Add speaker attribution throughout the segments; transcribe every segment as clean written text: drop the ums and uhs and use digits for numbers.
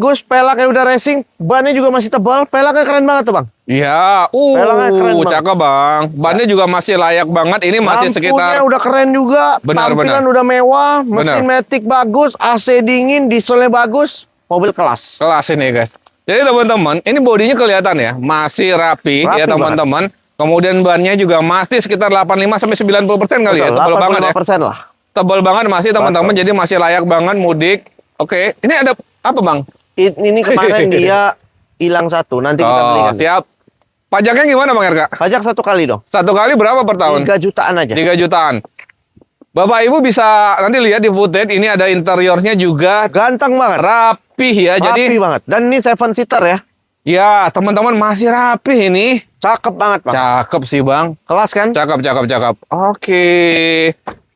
Speaker 1: bagus, pelaknya udah racing, bannya juga masih tebal, pelaknya keren banget tuh bang.
Speaker 2: Iya,
Speaker 1: Pelaknya keren banget.
Speaker 2: cakep bang. Bannya juga masih layak banget. Ini masih
Speaker 1: Lampunya
Speaker 2: sekitar.
Speaker 1: udah keren juga,
Speaker 2: Benar,
Speaker 1: tampilan
Speaker 2: benar.
Speaker 1: udah mewah, mesin
Speaker 2: Benar.
Speaker 1: matic bagus, AC dingin, dieselnya bagus, mobil kelas.
Speaker 2: Kelas ini guys. Jadi teman-teman, ini bodinya kelihatan ya, masih rapi ya
Speaker 1: Rapi
Speaker 2: teman-teman. Kemudian bannya juga masih sekitar 85 sampai 90% kali ya,
Speaker 1: Betul,
Speaker 2: tebal banget ya.
Speaker 1: 85% lah.
Speaker 2: Tebal banget masih teman-teman, jadi masih layak banget mudik. Oke, ini ada apa bang?
Speaker 1: Ini kemarin dia hilang satu, nanti kita belikan.
Speaker 2: Siap. Pajaknya gimana bang RK?
Speaker 1: Pajak 1 kali dong.
Speaker 2: 1 kali berapa per tahun?
Speaker 1: 3 jutaan aja.
Speaker 2: 3 jutaan. Bapak Ibu bisa nanti lihat di footage, ini ada interiornya juga
Speaker 1: Ganteng banget.
Speaker 2: rapih ya.
Speaker 1: Rapi
Speaker 2: Jadi
Speaker 1: banget. Dan ini 7 seater ya.
Speaker 2: ya teman-teman masih rapih ini.
Speaker 1: Cakep banget bang.
Speaker 2: Cakep sih bang.
Speaker 1: Kelas kan?
Speaker 2: Cakep, cakep, cakep. Oke.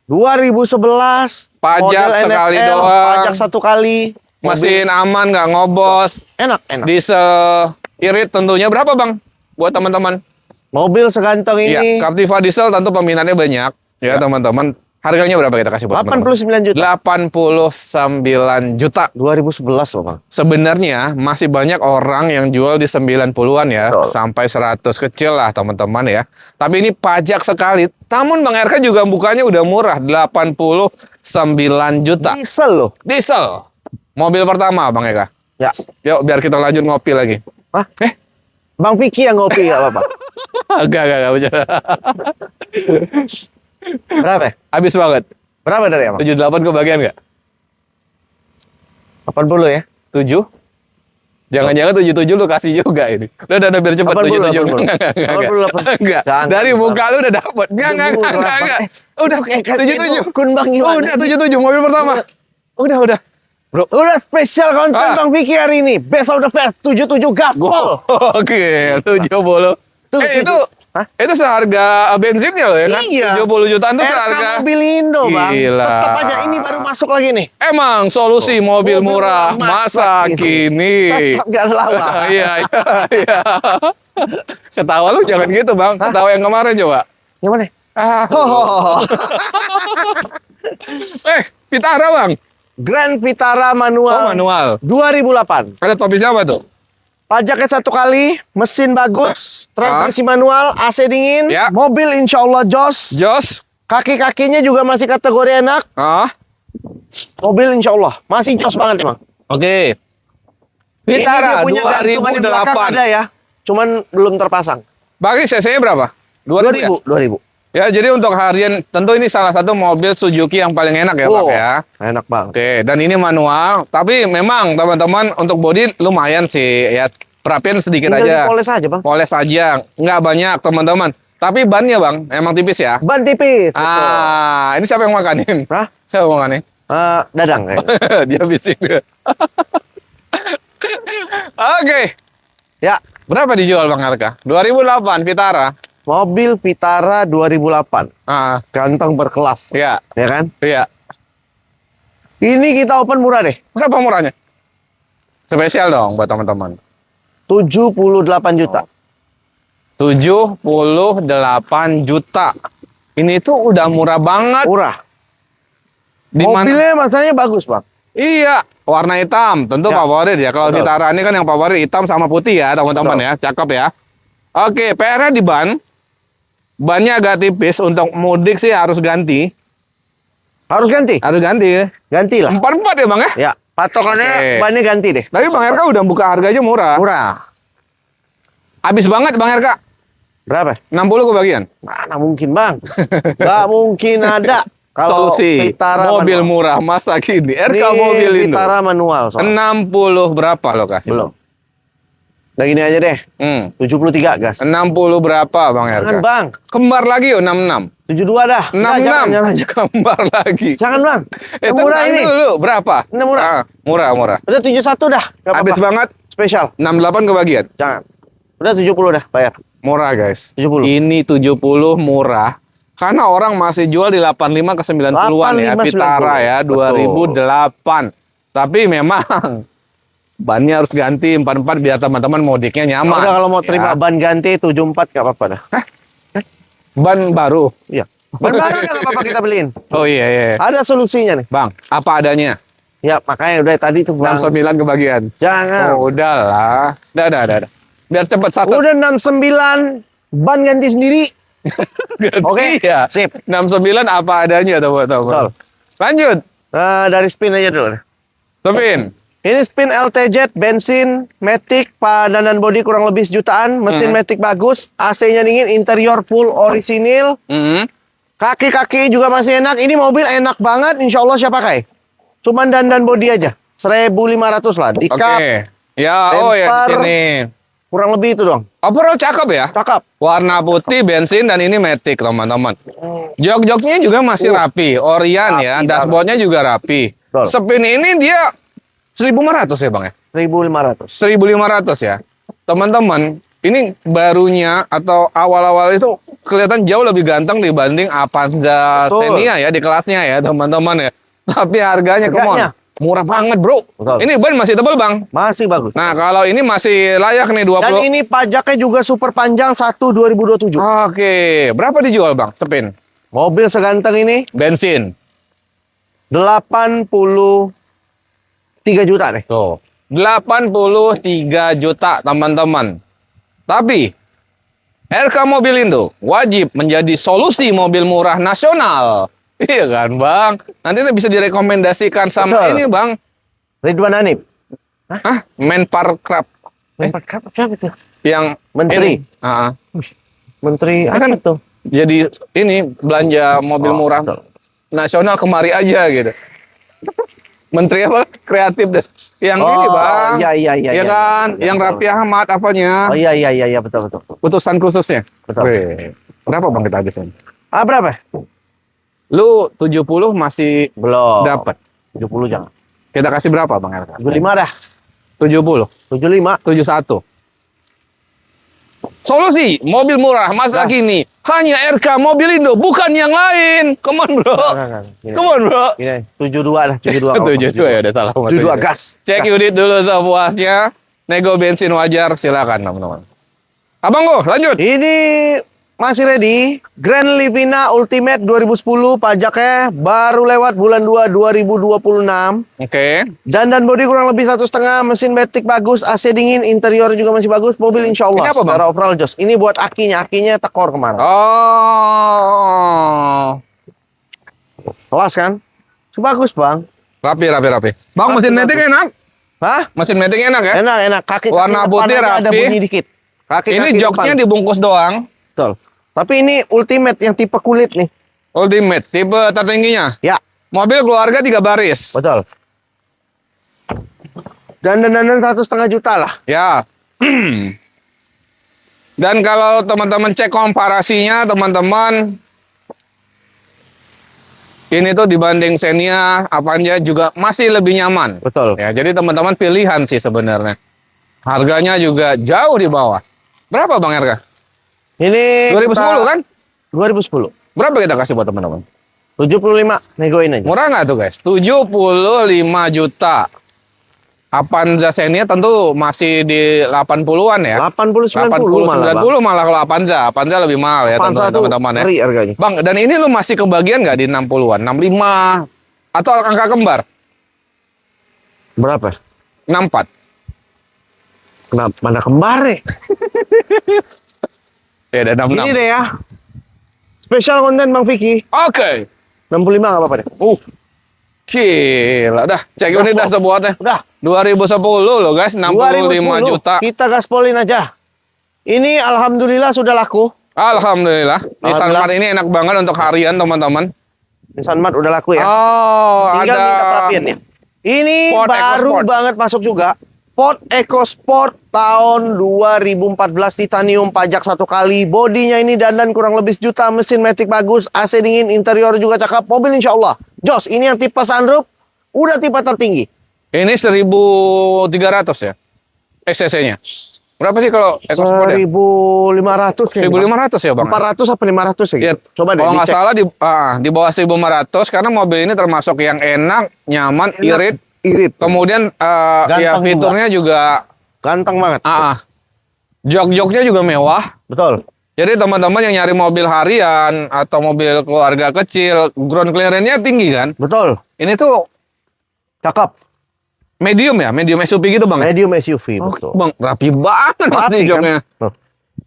Speaker 1: 2011.
Speaker 2: Pajak
Speaker 1: model
Speaker 2: sekali
Speaker 1: NFL,
Speaker 2: doang.
Speaker 1: Pajak 1 kali.
Speaker 2: Mesin aman, nggak ngobos.
Speaker 1: Enak, enak.
Speaker 2: Diesel irit tentunya berapa bang? Buat teman-teman.
Speaker 1: Mobil seganteng
Speaker 2: Iya,
Speaker 1: ini.
Speaker 2: Captiva diesel tentu peminatnya banyak. Ya teman-teman. Harganya berapa kita kasih buat teman-teman?
Speaker 1: 89 juta.
Speaker 2: 89 juta.
Speaker 1: 2011 loh bang.
Speaker 2: Sebenarnya masih banyak orang yang jual di 90-an ya.
Speaker 1: Betul.
Speaker 2: Sampai 100 kecil lah teman-teman ya. Tapi ini pajak sekali. Namun Bang RK juga bukanya udah murah. 89 juta.
Speaker 1: Diesel loh.
Speaker 2: Diesel. Mobil pertama Bang Eka.
Speaker 1: Ya.
Speaker 2: Yuk biar kita lanjut ngopi lagi.
Speaker 1: Hah? Bang Vicky yang ngopi gak apa-apa.
Speaker 2: Enggak bercanda.
Speaker 1: Berapa ya?
Speaker 2: Habis banget.
Speaker 1: Berapa dari abang?
Speaker 2: 78 kebagian nggak?
Speaker 1: 80 ya?
Speaker 2: 7? Jangan-jangan 77 lu kasih juga ini. Udah biar cepet
Speaker 1: 80.
Speaker 2: 77.
Speaker 1: 80.
Speaker 2: Enggak.
Speaker 1: Jangan,
Speaker 2: Dari
Speaker 1: Bang.
Speaker 2: muka lu udah dapet. Enggak. Udah
Speaker 1: kayak
Speaker 2: 77.
Speaker 1: Kun bang gimana?
Speaker 2: Udah 77 mobil pertama. Udah. Bro.
Speaker 1: Udah spesial konten Bang Vicky hari ini. Best of the best 77 gaspol.
Speaker 2: Oke, 70. Itu
Speaker 1: Hah?
Speaker 2: itu seharga bensinnya loh ya kan?
Speaker 1: Iya.
Speaker 2: 70 jutaan itu
Speaker 1: RK
Speaker 2: seharga.
Speaker 1: mobil Indo bang.
Speaker 2: Gila.
Speaker 1: Tetap aja ini baru masuk lagi nih.
Speaker 2: Emang solusi mobil murah masa kini.
Speaker 1: Tetap gak lawa.
Speaker 2: Iya. Ketawa lu jangan gitu bang. Ketawa yang kemarin coba.
Speaker 1: Yang mana?
Speaker 2: Ah. Vitara bang.
Speaker 1: Grand Vitara manual.
Speaker 2: Manual.
Speaker 1: 2008.
Speaker 2: Ada topi siapa tuh?
Speaker 1: Pajaknya 1 kali, mesin bagus, transmisi manual, AC dingin,
Speaker 2: Ya.
Speaker 1: mobil insya Allah jos,
Speaker 2: Jos.
Speaker 1: kaki-kakinya juga masih kategori enak, mobil insya Allah masih jos banget emang.
Speaker 2: Oke.
Speaker 1: Ini dia
Speaker 2: Vitara
Speaker 1: punya gantungan yang belakang ada
Speaker 2: 2008.
Speaker 1: ya, cuman belum terpasang.
Speaker 2: Bagi cc-nya berapa? 2000 ya?
Speaker 1: 2000.
Speaker 2: Ya, jadi untuk harian tentu ini salah satu mobil Suzuki yang paling enak ya, Pak
Speaker 1: Wow,
Speaker 2: ya.
Speaker 1: enak banget.
Speaker 2: Oke, dan ini manual, tapi memang teman-teman untuk bodi lumayan sih ya. Perapian sedikit
Speaker 1: Tinggal
Speaker 2: aja.
Speaker 1: dipoles aja bang.
Speaker 2: Poles aja, nggak banyak teman-teman. Tapi bannya bang, emang tipis ya.
Speaker 1: Ban tipis.
Speaker 2: Ini siapa yang makanin?
Speaker 1: Hah?
Speaker 2: Siapa yang makanin?
Speaker 1: Dadang kayaknya.
Speaker 2: Dia bising. Oke,
Speaker 1: Ya,
Speaker 2: berapa dijual bang harga? 2008 Vitara.
Speaker 1: mobil Vitara 2008. Ganteng berkelas.
Speaker 2: Ya,
Speaker 1: Ya kan?
Speaker 2: iya.
Speaker 1: Ini kita open murah deh.
Speaker 2: Berapa murahnya? Spesial dong buat teman-teman.
Speaker 1: 78 juta.
Speaker 2: 78 juta. Ini tuh udah murah banget.
Speaker 1: Murah.
Speaker 2: Di mana?
Speaker 1: Mobilnya masanya bagus, Bang.
Speaker 2: Iya, warna hitam. Tentu
Speaker 1: Ya.
Speaker 2: favorit ya. Kalau
Speaker 1: Betul.
Speaker 2: Vitara ini kan yang favorit hitam sama putih ya, teman-teman
Speaker 1: Betul.
Speaker 2: ya. Cakep ya. Oke, PR-nya di ban. Bannya agak tipis, untuk mudik sih harus ganti.
Speaker 1: Harus ganti?
Speaker 2: Harus ganti ya.
Speaker 1: Ganti lah.
Speaker 2: 44 ya, Bang ya?
Speaker 1: Ya, patokannya
Speaker 2: Oke.
Speaker 1: bannya ganti deh.
Speaker 2: Tapi Bang RK udah buka harganya murah.
Speaker 1: Murah.
Speaker 2: Habis banget Bang RK.
Speaker 1: Berapa?
Speaker 2: 60 kebagian.
Speaker 1: Mana mungkin, Bang? Nggak mungkin ada. Kalau
Speaker 2: Solusi
Speaker 1: Vitara
Speaker 2: mobil
Speaker 1: manual.
Speaker 2: murah masa kini. RK
Speaker 1: Ini
Speaker 2: mobil Indo.
Speaker 1: Vitara manual. soalnya.
Speaker 2: 60 berapa lokasi?
Speaker 1: Belum. Udah gini aja deh. 73 gas.
Speaker 2: 60 berapa Bang RK?
Speaker 1: Jangan, Bang.
Speaker 2: Kembar lagi yuk 66.
Speaker 1: 72 dah. Nggak,
Speaker 2: 66.
Speaker 1: jangan.
Speaker 2: Kembar lagi.
Speaker 1: Jangan, Bang. Yang murah
Speaker 2: tenang
Speaker 1: ini.
Speaker 2: dulu, berapa?
Speaker 1: Ini murah.
Speaker 2: Murah.
Speaker 1: Udah 71 dah. Nggak
Speaker 2: Habis
Speaker 1: apa-apa.
Speaker 2: banget.
Speaker 1: Spesial.
Speaker 2: 68 kebagian.
Speaker 1: Jangan. Udah 70 dah, bayar.
Speaker 2: Murah guys.
Speaker 1: 70.
Speaker 2: Ini 70 murah. Karena orang masih jual di 85 ke 90-an ya.
Speaker 1: 85,
Speaker 2: Vitara ya, 2008. Tapi memang bannya harus ganti 44 biar teman-teman modiknya nyaman.
Speaker 1: Udah kalau mau terima
Speaker 2: ya.
Speaker 1: ban ganti 74 nggak apa-apa dah.
Speaker 2: Ban baru.
Speaker 1: Iya. Ban baru nggak apa-apa kita beliin.
Speaker 2: Oh iya.
Speaker 1: Ada solusinya nih.
Speaker 2: Bang, apa adanya?
Speaker 1: Ya, makanya udah tadi tuh Bang.
Speaker 2: 69 kebagian.
Speaker 1: Jangan.
Speaker 2: Oh, udahlah. Udah. Biar cepet satu.
Speaker 1: Udah 69, ban ganti sendiri. Oke,
Speaker 2: ya.
Speaker 1: sip.
Speaker 2: 69 apa adanya teman-teman.
Speaker 1: Betul.
Speaker 2: Lanjut.
Speaker 1: Dari spin aja dulu.
Speaker 2: Spin.
Speaker 1: Ini spin LTZ, bensin, Matic, dan bodi kurang lebih sejutaan. Mesin Matic bagus, AC-nya dingin, interior full orisinil. Kaki-kaki juga masih enak. Ini mobil enak banget, insya Allah siapa pakai. Cuman dan bodi aja, 1.500 lah. Di kap,
Speaker 2: Ya, ya di sini.
Speaker 1: kurang lebih itu dong.
Speaker 2: Overall cakep ya.
Speaker 1: Cakep.
Speaker 2: Warna putih, bensin, dan ini Matic teman-teman. Jok-joknya juga masih rapi, Orion ya.
Speaker 1: Rapi
Speaker 2: Dashboardnya juga rapi.
Speaker 1: Betul.
Speaker 2: Spin ini dia 1.500 ya bang ya.
Speaker 1: 1.500.
Speaker 2: 1.500 ya. Teman-teman, ini barunya atau awal-awal itu kelihatan jauh lebih ganteng dibanding Avanza
Speaker 1: Betul.
Speaker 2: Xenia ya di kelasnya ya teman-teman ya. Tapi harganya, come on,
Speaker 1: Harganya.
Speaker 2: murah banget bro.
Speaker 1: Betul.
Speaker 2: Ini ban masih tebal bang.
Speaker 1: Masih bagus.
Speaker 2: Nah kalau ini masih layak nih 20.
Speaker 1: Dan ini pajaknya juga super panjang 1/2027.
Speaker 2: Oke, berapa dijual bang? Spin.
Speaker 1: Mobil seganteng ini
Speaker 2: Bensin.
Speaker 1: 83 juta nih.
Speaker 2: Tuh. 83 juta teman-teman. Tapi RK Mobilindo wajib menjadi solusi mobil murah nasional. Iya kan bang? Nanti bisa direkomendasikan sama
Speaker 1: Betul.
Speaker 2: ini bang.
Speaker 1: Ridwan Hanif.
Speaker 2: Menparkrab.
Speaker 1: Siapa itu?
Speaker 2: Yang
Speaker 1: Menteri.
Speaker 2: ini.
Speaker 1: Menteri
Speaker 2: Kan
Speaker 1: apa tuh?
Speaker 2: jadi ini belanja mobil murah
Speaker 1: betul.
Speaker 2: nasional kemari aja gitu. Menteri apa? Kreatif deh. Yang ini bang.
Speaker 1: Iya.
Speaker 2: Ya kan?
Speaker 1: Iya,
Speaker 2: Yang
Speaker 1: betul.
Speaker 2: Raffi Ahmad apanya?
Speaker 1: Oh iya betul.
Speaker 2: Utusan khususnya.
Speaker 1: Betul.
Speaker 2: Wih, berapa bang kita habisin?
Speaker 1: Berapa?
Speaker 2: Lu 70 masih
Speaker 1: Belum.
Speaker 2: dapat.
Speaker 1: 70 jangan.
Speaker 2: Kita kasih berapa bang RK?
Speaker 1: 75 dah.
Speaker 2: 70,
Speaker 1: 75.
Speaker 2: 71. Solusi mobil murah masa
Speaker 1: Nah.
Speaker 2: kini hanya RK Mobilindo, bukan yang lain. Come on bro. Come on bro.
Speaker 1: Ini 72 lah, 72.
Speaker 2: 72 ya udah salah.
Speaker 1: 72 gas.
Speaker 2: Cek unit dulu sepuasnya. Nego bensin wajar, silakan teman-teman. Abang kok lanjut.
Speaker 1: Ini masih ready. Grand Livina Ultimate 2010, pajaknya baru lewat bulan 2 2026.
Speaker 2: Oke.
Speaker 1: Dan bodi kurang lebih 1,5, mesin Matic bagus, AC dingin, interior juga masih bagus, mobil insya Allah.
Speaker 2: Ini apa, Bang?
Speaker 1: Secara overall jos. Ini buat akinya tekor kemarin.
Speaker 2: Oh.
Speaker 1: Kelas kan? Bagus bang.
Speaker 2: Rapi. Bang, mesin Matic enak.
Speaker 1: Hah?
Speaker 2: Mesin Matic enak ya?
Speaker 1: Enak. Kaki
Speaker 2: Warna
Speaker 1: depan
Speaker 2: putih
Speaker 1: aja ada
Speaker 2: rapi.
Speaker 1: bunyi dikit. Kaki
Speaker 2: Ini joknya
Speaker 1: depan.
Speaker 2: dibungkus doang.
Speaker 1: Betul. Tapi ini Ultimate yang tipe kulit nih.
Speaker 2: Ultimate, tipe tertingginya.
Speaker 1: Ya,
Speaker 2: Mobil keluarga 3 baris.
Speaker 1: betul. Dan 1,5 juta lah.
Speaker 2: Ya. Dan kalau teman-teman cek komparasinya, teman-teman, ini tuh dibanding Xenia, Avanza juga masih lebih nyaman.
Speaker 1: Betul.
Speaker 2: Ya, jadi teman-teman pilihan sih sebenarnya. Harganya juga jauh di bawah. Berapa Bang RK?
Speaker 1: Ini
Speaker 2: 2010 kan?
Speaker 1: 2010.
Speaker 2: Berapa kita kasih buat teman-teman?
Speaker 1: 75, negoin aja.
Speaker 2: Murah nggak tuh guys? 75 juta. Avanza Xenia tentu masih di 80-an ya.
Speaker 1: 80 90 malah.
Speaker 2: 90 malah kalau Avanza. Avanza lebih mahal ya
Speaker 1: Avanza tuh
Speaker 2: teman-teman ya.
Speaker 1: ngeri harganya.
Speaker 2: Bang, dan ini lu masih kebagian nggak di 60-an? 65 atau angka kembar?
Speaker 1: Berapa?
Speaker 2: 64.
Speaker 1: Kenapa? Mana kembar nih?
Speaker 2: Ya, ada 66.
Speaker 1: Ini deh ya. Spesial konten Bang Vicky.
Speaker 2: Oke.
Speaker 1: 65 nggak apa-apa deh.
Speaker 2: Gila dah. Cek unit dah sebuatnya.
Speaker 1: Udah.
Speaker 2: 2010 loh guys, 65
Speaker 1: 2010.
Speaker 2: juta.
Speaker 1: Kita gaspolin aja. Ini alhamdulillah sudah laku.
Speaker 2: Alhamdulillah. Nissan
Speaker 1: Alhamdulillah.
Speaker 2: Mart ini enak banget untuk harian teman-teman.
Speaker 1: Nissan Mart udah laku ya.
Speaker 2: Oh,
Speaker 1: Tinggal
Speaker 2: ada.
Speaker 1: minta perapian ya. Ini
Speaker 2: Ford
Speaker 1: baru
Speaker 2: EcoSport.
Speaker 1: banget masuk juga. Ford EcoSport tahun 2014 titanium, pajak 1 kali. Bodinya ini dandan kurang lebih sejuta, mesin Matic bagus, AC dingin, interior juga cakep. Mobil insya Allah. Jos, ini yang tipe sunroof, udah tipe tertinggi.
Speaker 2: Ini 1.300 ya? cc-nya. Berapa sih kalau EcoSport ya?
Speaker 1: 1.500 kayaknya.
Speaker 2: 1.500 ya Bang?
Speaker 1: 400 apa 500 ya
Speaker 2: Ya,
Speaker 1: gitu. Coba deh
Speaker 2: kalau nggak
Speaker 1: dicek.
Speaker 2: salah di bawah 1.500 karena mobil ini termasuk yang enak, nyaman, irit.
Speaker 1: Irit.
Speaker 2: Kemudian ya
Speaker 1: Ganteng
Speaker 2: fiturnya juga
Speaker 1: Ganteng banget.
Speaker 2: jok-joknya juga mewah.
Speaker 1: Betul.
Speaker 2: Jadi teman-teman yang nyari mobil harian atau mobil keluarga kecil, ground clearance-nya tinggi kan?
Speaker 1: Betul.
Speaker 2: Ini tuh
Speaker 1: Cakep.
Speaker 2: Medium ya? Medium SUV gitu, Bang?
Speaker 1: Medium SUV,
Speaker 2: Oh,
Speaker 1: betul.
Speaker 2: Bang, rapi banget
Speaker 1: Rapi,
Speaker 2: masih
Speaker 1: kan?
Speaker 2: joknya.
Speaker 1: Tuh.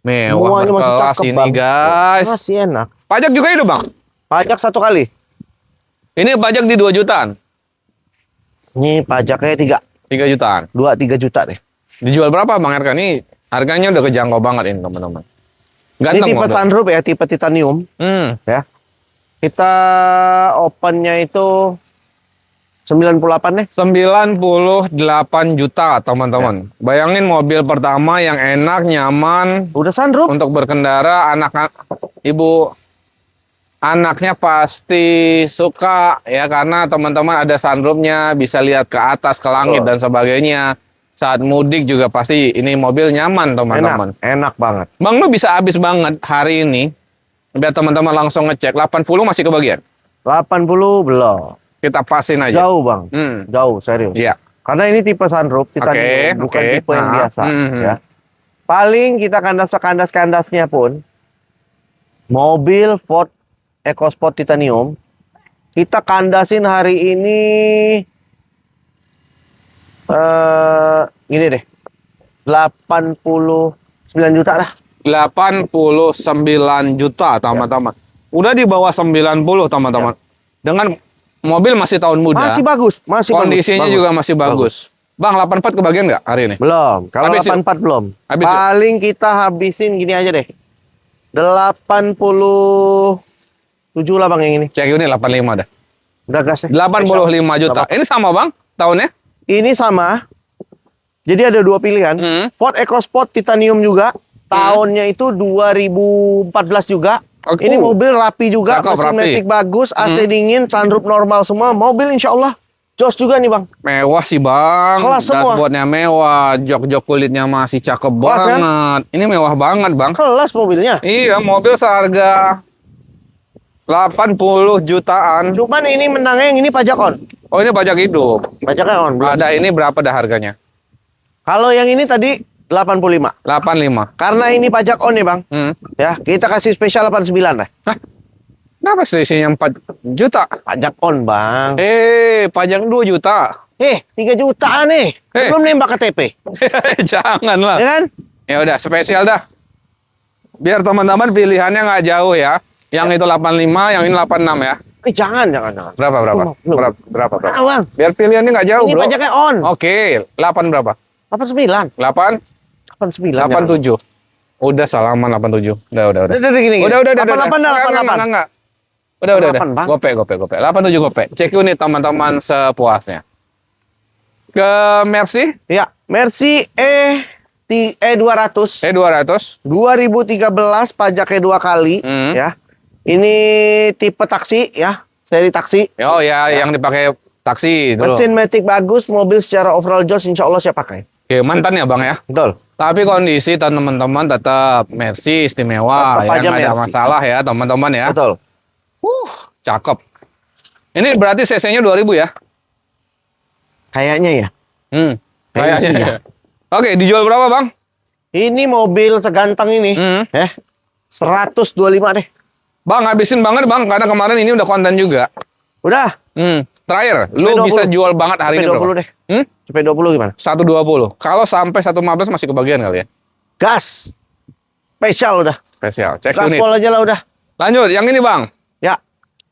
Speaker 2: Mewah
Speaker 1: Semuanya masih
Speaker 2: berkelas
Speaker 1: cakep,
Speaker 2: ini,
Speaker 1: Bang.
Speaker 2: guys.
Speaker 1: Masih enak.
Speaker 2: Pajak juga itu, Bang?
Speaker 1: Pajak 1 kali.
Speaker 2: Ini pajak di 2 jutaan.
Speaker 1: Ini pajaknya
Speaker 2: 3 jutaan.
Speaker 1: 2-3 juta deh.
Speaker 2: Dijual berapa, Bang RK? Ini harganya udah kejangkau banget ini, teman-teman.
Speaker 1: Ini
Speaker 2: Ganteng,
Speaker 1: tipe
Speaker 2: Bang.
Speaker 1: sunroof ya, tipe titanium ya. Kita opennya itu 98 deh.
Speaker 2: 98 juta, teman-teman. Bayangin mobil pertama yang enak, nyaman
Speaker 1: Udah sunroof.
Speaker 2: untuk berkendara. Anaknya pasti suka ya, karena teman-teman ada sunroofnya, bisa lihat ke atas, ke langit dan sebagainya. Saat mudik juga pasti ini mobil nyaman, teman-teman.
Speaker 1: Enak banget.
Speaker 2: Bang, lu bisa habis banget hari ini. Biar teman-teman langsung ngecek. 80 masih kebagian.
Speaker 1: 80 belum.
Speaker 2: Kita pasin aja.
Speaker 1: Jauh, Bang. Jauh, serius.
Speaker 2: Iya.
Speaker 1: Karena ini tipe sunroof, titanium, bukan tipe yang biasa ya. Paling kita kandas-kandasnya pun mobil Ford EcoSport Titanium kita kandasin hari ini gini deh. 89 juta lah.
Speaker 2: 89 juta, teman-teman. Udah di bawah 90, teman-teman. Dengan mobil masih tahun muda.
Speaker 1: Masih bagus, masih
Speaker 2: Kondisinya
Speaker 1: bagus.
Speaker 2: juga masih bagus. Bang, 84 kebagian nggak hari ini?
Speaker 1: Belum. Kalau
Speaker 2: Habis yuk.
Speaker 1: 84 belum.
Speaker 2: Habis yuk.
Speaker 1: Paling kita habisin gini aja deh. 87 lah, Bang, yang ini.
Speaker 2: Cek ini 85 dah.
Speaker 1: Udah gas deh.
Speaker 2: 85 juta. Ini sama, Bang, tahunnya?
Speaker 1: Ini sama. Jadi ada 2 pilihan. Ford EcoSport Titanium juga. Tahunnya itu 2014 juga.
Speaker 2: Oke.
Speaker 1: Ini mobil rapi juga,
Speaker 2: Cakep,
Speaker 1: mesin
Speaker 2: rapi.
Speaker 1: matic bagus, AC dingin, sunroof normal semua. Mobil insya Allah jos juga nih, Bang.
Speaker 2: Mewah sih, Bang.
Speaker 1: Kelas semua.
Speaker 2: Dashboardnya mewah, jok-jok kulitnya masih cakep
Speaker 1: Kelas, kan?
Speaker 2: banget. Ini mewah banget, Bang.
Speaker 1: Kelas mobilnya.
Speaker 2: Iya, mobil seharga 80 jutaan.
Speaker 1: Cuman ini menangnya yang ini pajak on.
Speaker 2: Oh, ini pajak hidup.
Speaker 1: Pajaknya on. belum.
Speaker 2: Ada ini berapa dah harganya?
Speaker 1: Kalau yang ini tadi 85.
Speaker 2: 85.
Speaker 1: Karena ini pajak on nih, Bang. Ya, kita kasih spesial 89 lah.
Speaker 2: Hah? Kenapa selisihnya 4 juta?
Speaker 1: Pajak on, Bang.
Speaker 2: Pajak 2 juta.
Speaker 1: 3 jutaan nih. Belum nembak KTP.
Speaker 2: Janganlah.
Speaker 1: Ya kan?
Speaker 2: Ya udah, spesial dah. Biar teman-teman pilihannya nggak jauh ya. Yang itu 85, yang ini 86 ya.
Speaker 1: Jangan.
Speaker 2: Berapa?
Speaker 1: Belum.
Speaker 2: Berapa?
Speaker 1: Ah, Bang.
Speaker 2: Biar pilihannya nggak jauh,
Speaker 1: Ini
Speaker 2: bro.
Speaker 1: pajaknya on.
Speaker 2: Oke, 8 berapa?
Speaker 1: 89.
Speaker 2: 8?
Speaker 1: 89.
Speaker 2: 87. Udah salaman 87. Udah.
Speaker 1: Udah gini.
Speaker 2: Udah.
Speaker 1: 88 dah, 88.
Speaker 2: Enggak. Udah.
Speaker 1: 88, Bang.
Speaker 2: Gope. 87 gope. Cek unit teman-teman sepuasnya. Ke Mercy?
Speaker 1: Ya, Mercy E200.
Speaker 2: 200.
Speaker 1: 2013 pajaknya 2 kali ya. Ini tipe taksi ya, seri taksi.
Speaker 2: Oh ya, yang dipakai taksi dulu.
Speaker 1: Mesin matic bagus, mobil secara overall jos insya Allah siap pakai.
Speaker 2: Oke, mantan ya, Bang ya.
Speaker 1: Betul.
Speaker 2: Tapi kondisi teman-teman tetap Mercy istimewa,
Speaker 1: Tetap
Speaker 2: ya
Speaker 1: aja
Speaker 2: nggak ada
Speaker 1: Mercy.
Speaker 2: masalah ya, teman-teman ya.
Speaker 1: Betul.
Speaker 2: Cakep. Ini berarti CC-nya 2000 ya?
Speaker 1: Kayaknya ya.
Speaker 2: Kayaknya.
Speaker 1: iya.
Speaker 2: Oke, dijual berapa, Bang?
Speaker 1: Ini mobil seganteng ini, 125 deh.
Speaker 2: Bang, habisin banget, Bang, karena kemarin ini udah konten juga.
Speaker 1: Udah.
Speaker 2: Terakhir, lu
Speaker 1: 20.
Speaker 2: bisa jual banget hari ini
Speaker 1: Sampai 20
Speaker 2: berapa?
Speaker 1: deh. Sampai 20 gimana?
Speaker 2: 120. Kalau sampai 115 masih kebagian kali ya?
Speaker 1: Gas. Spesial udah.
Speaker 2: Spesial. Cek unit.
Speaker 1: Gaspol aja lah udah.
Speaker 2: Lanjut, yang ini, Bang.
Speaker 1: Ya.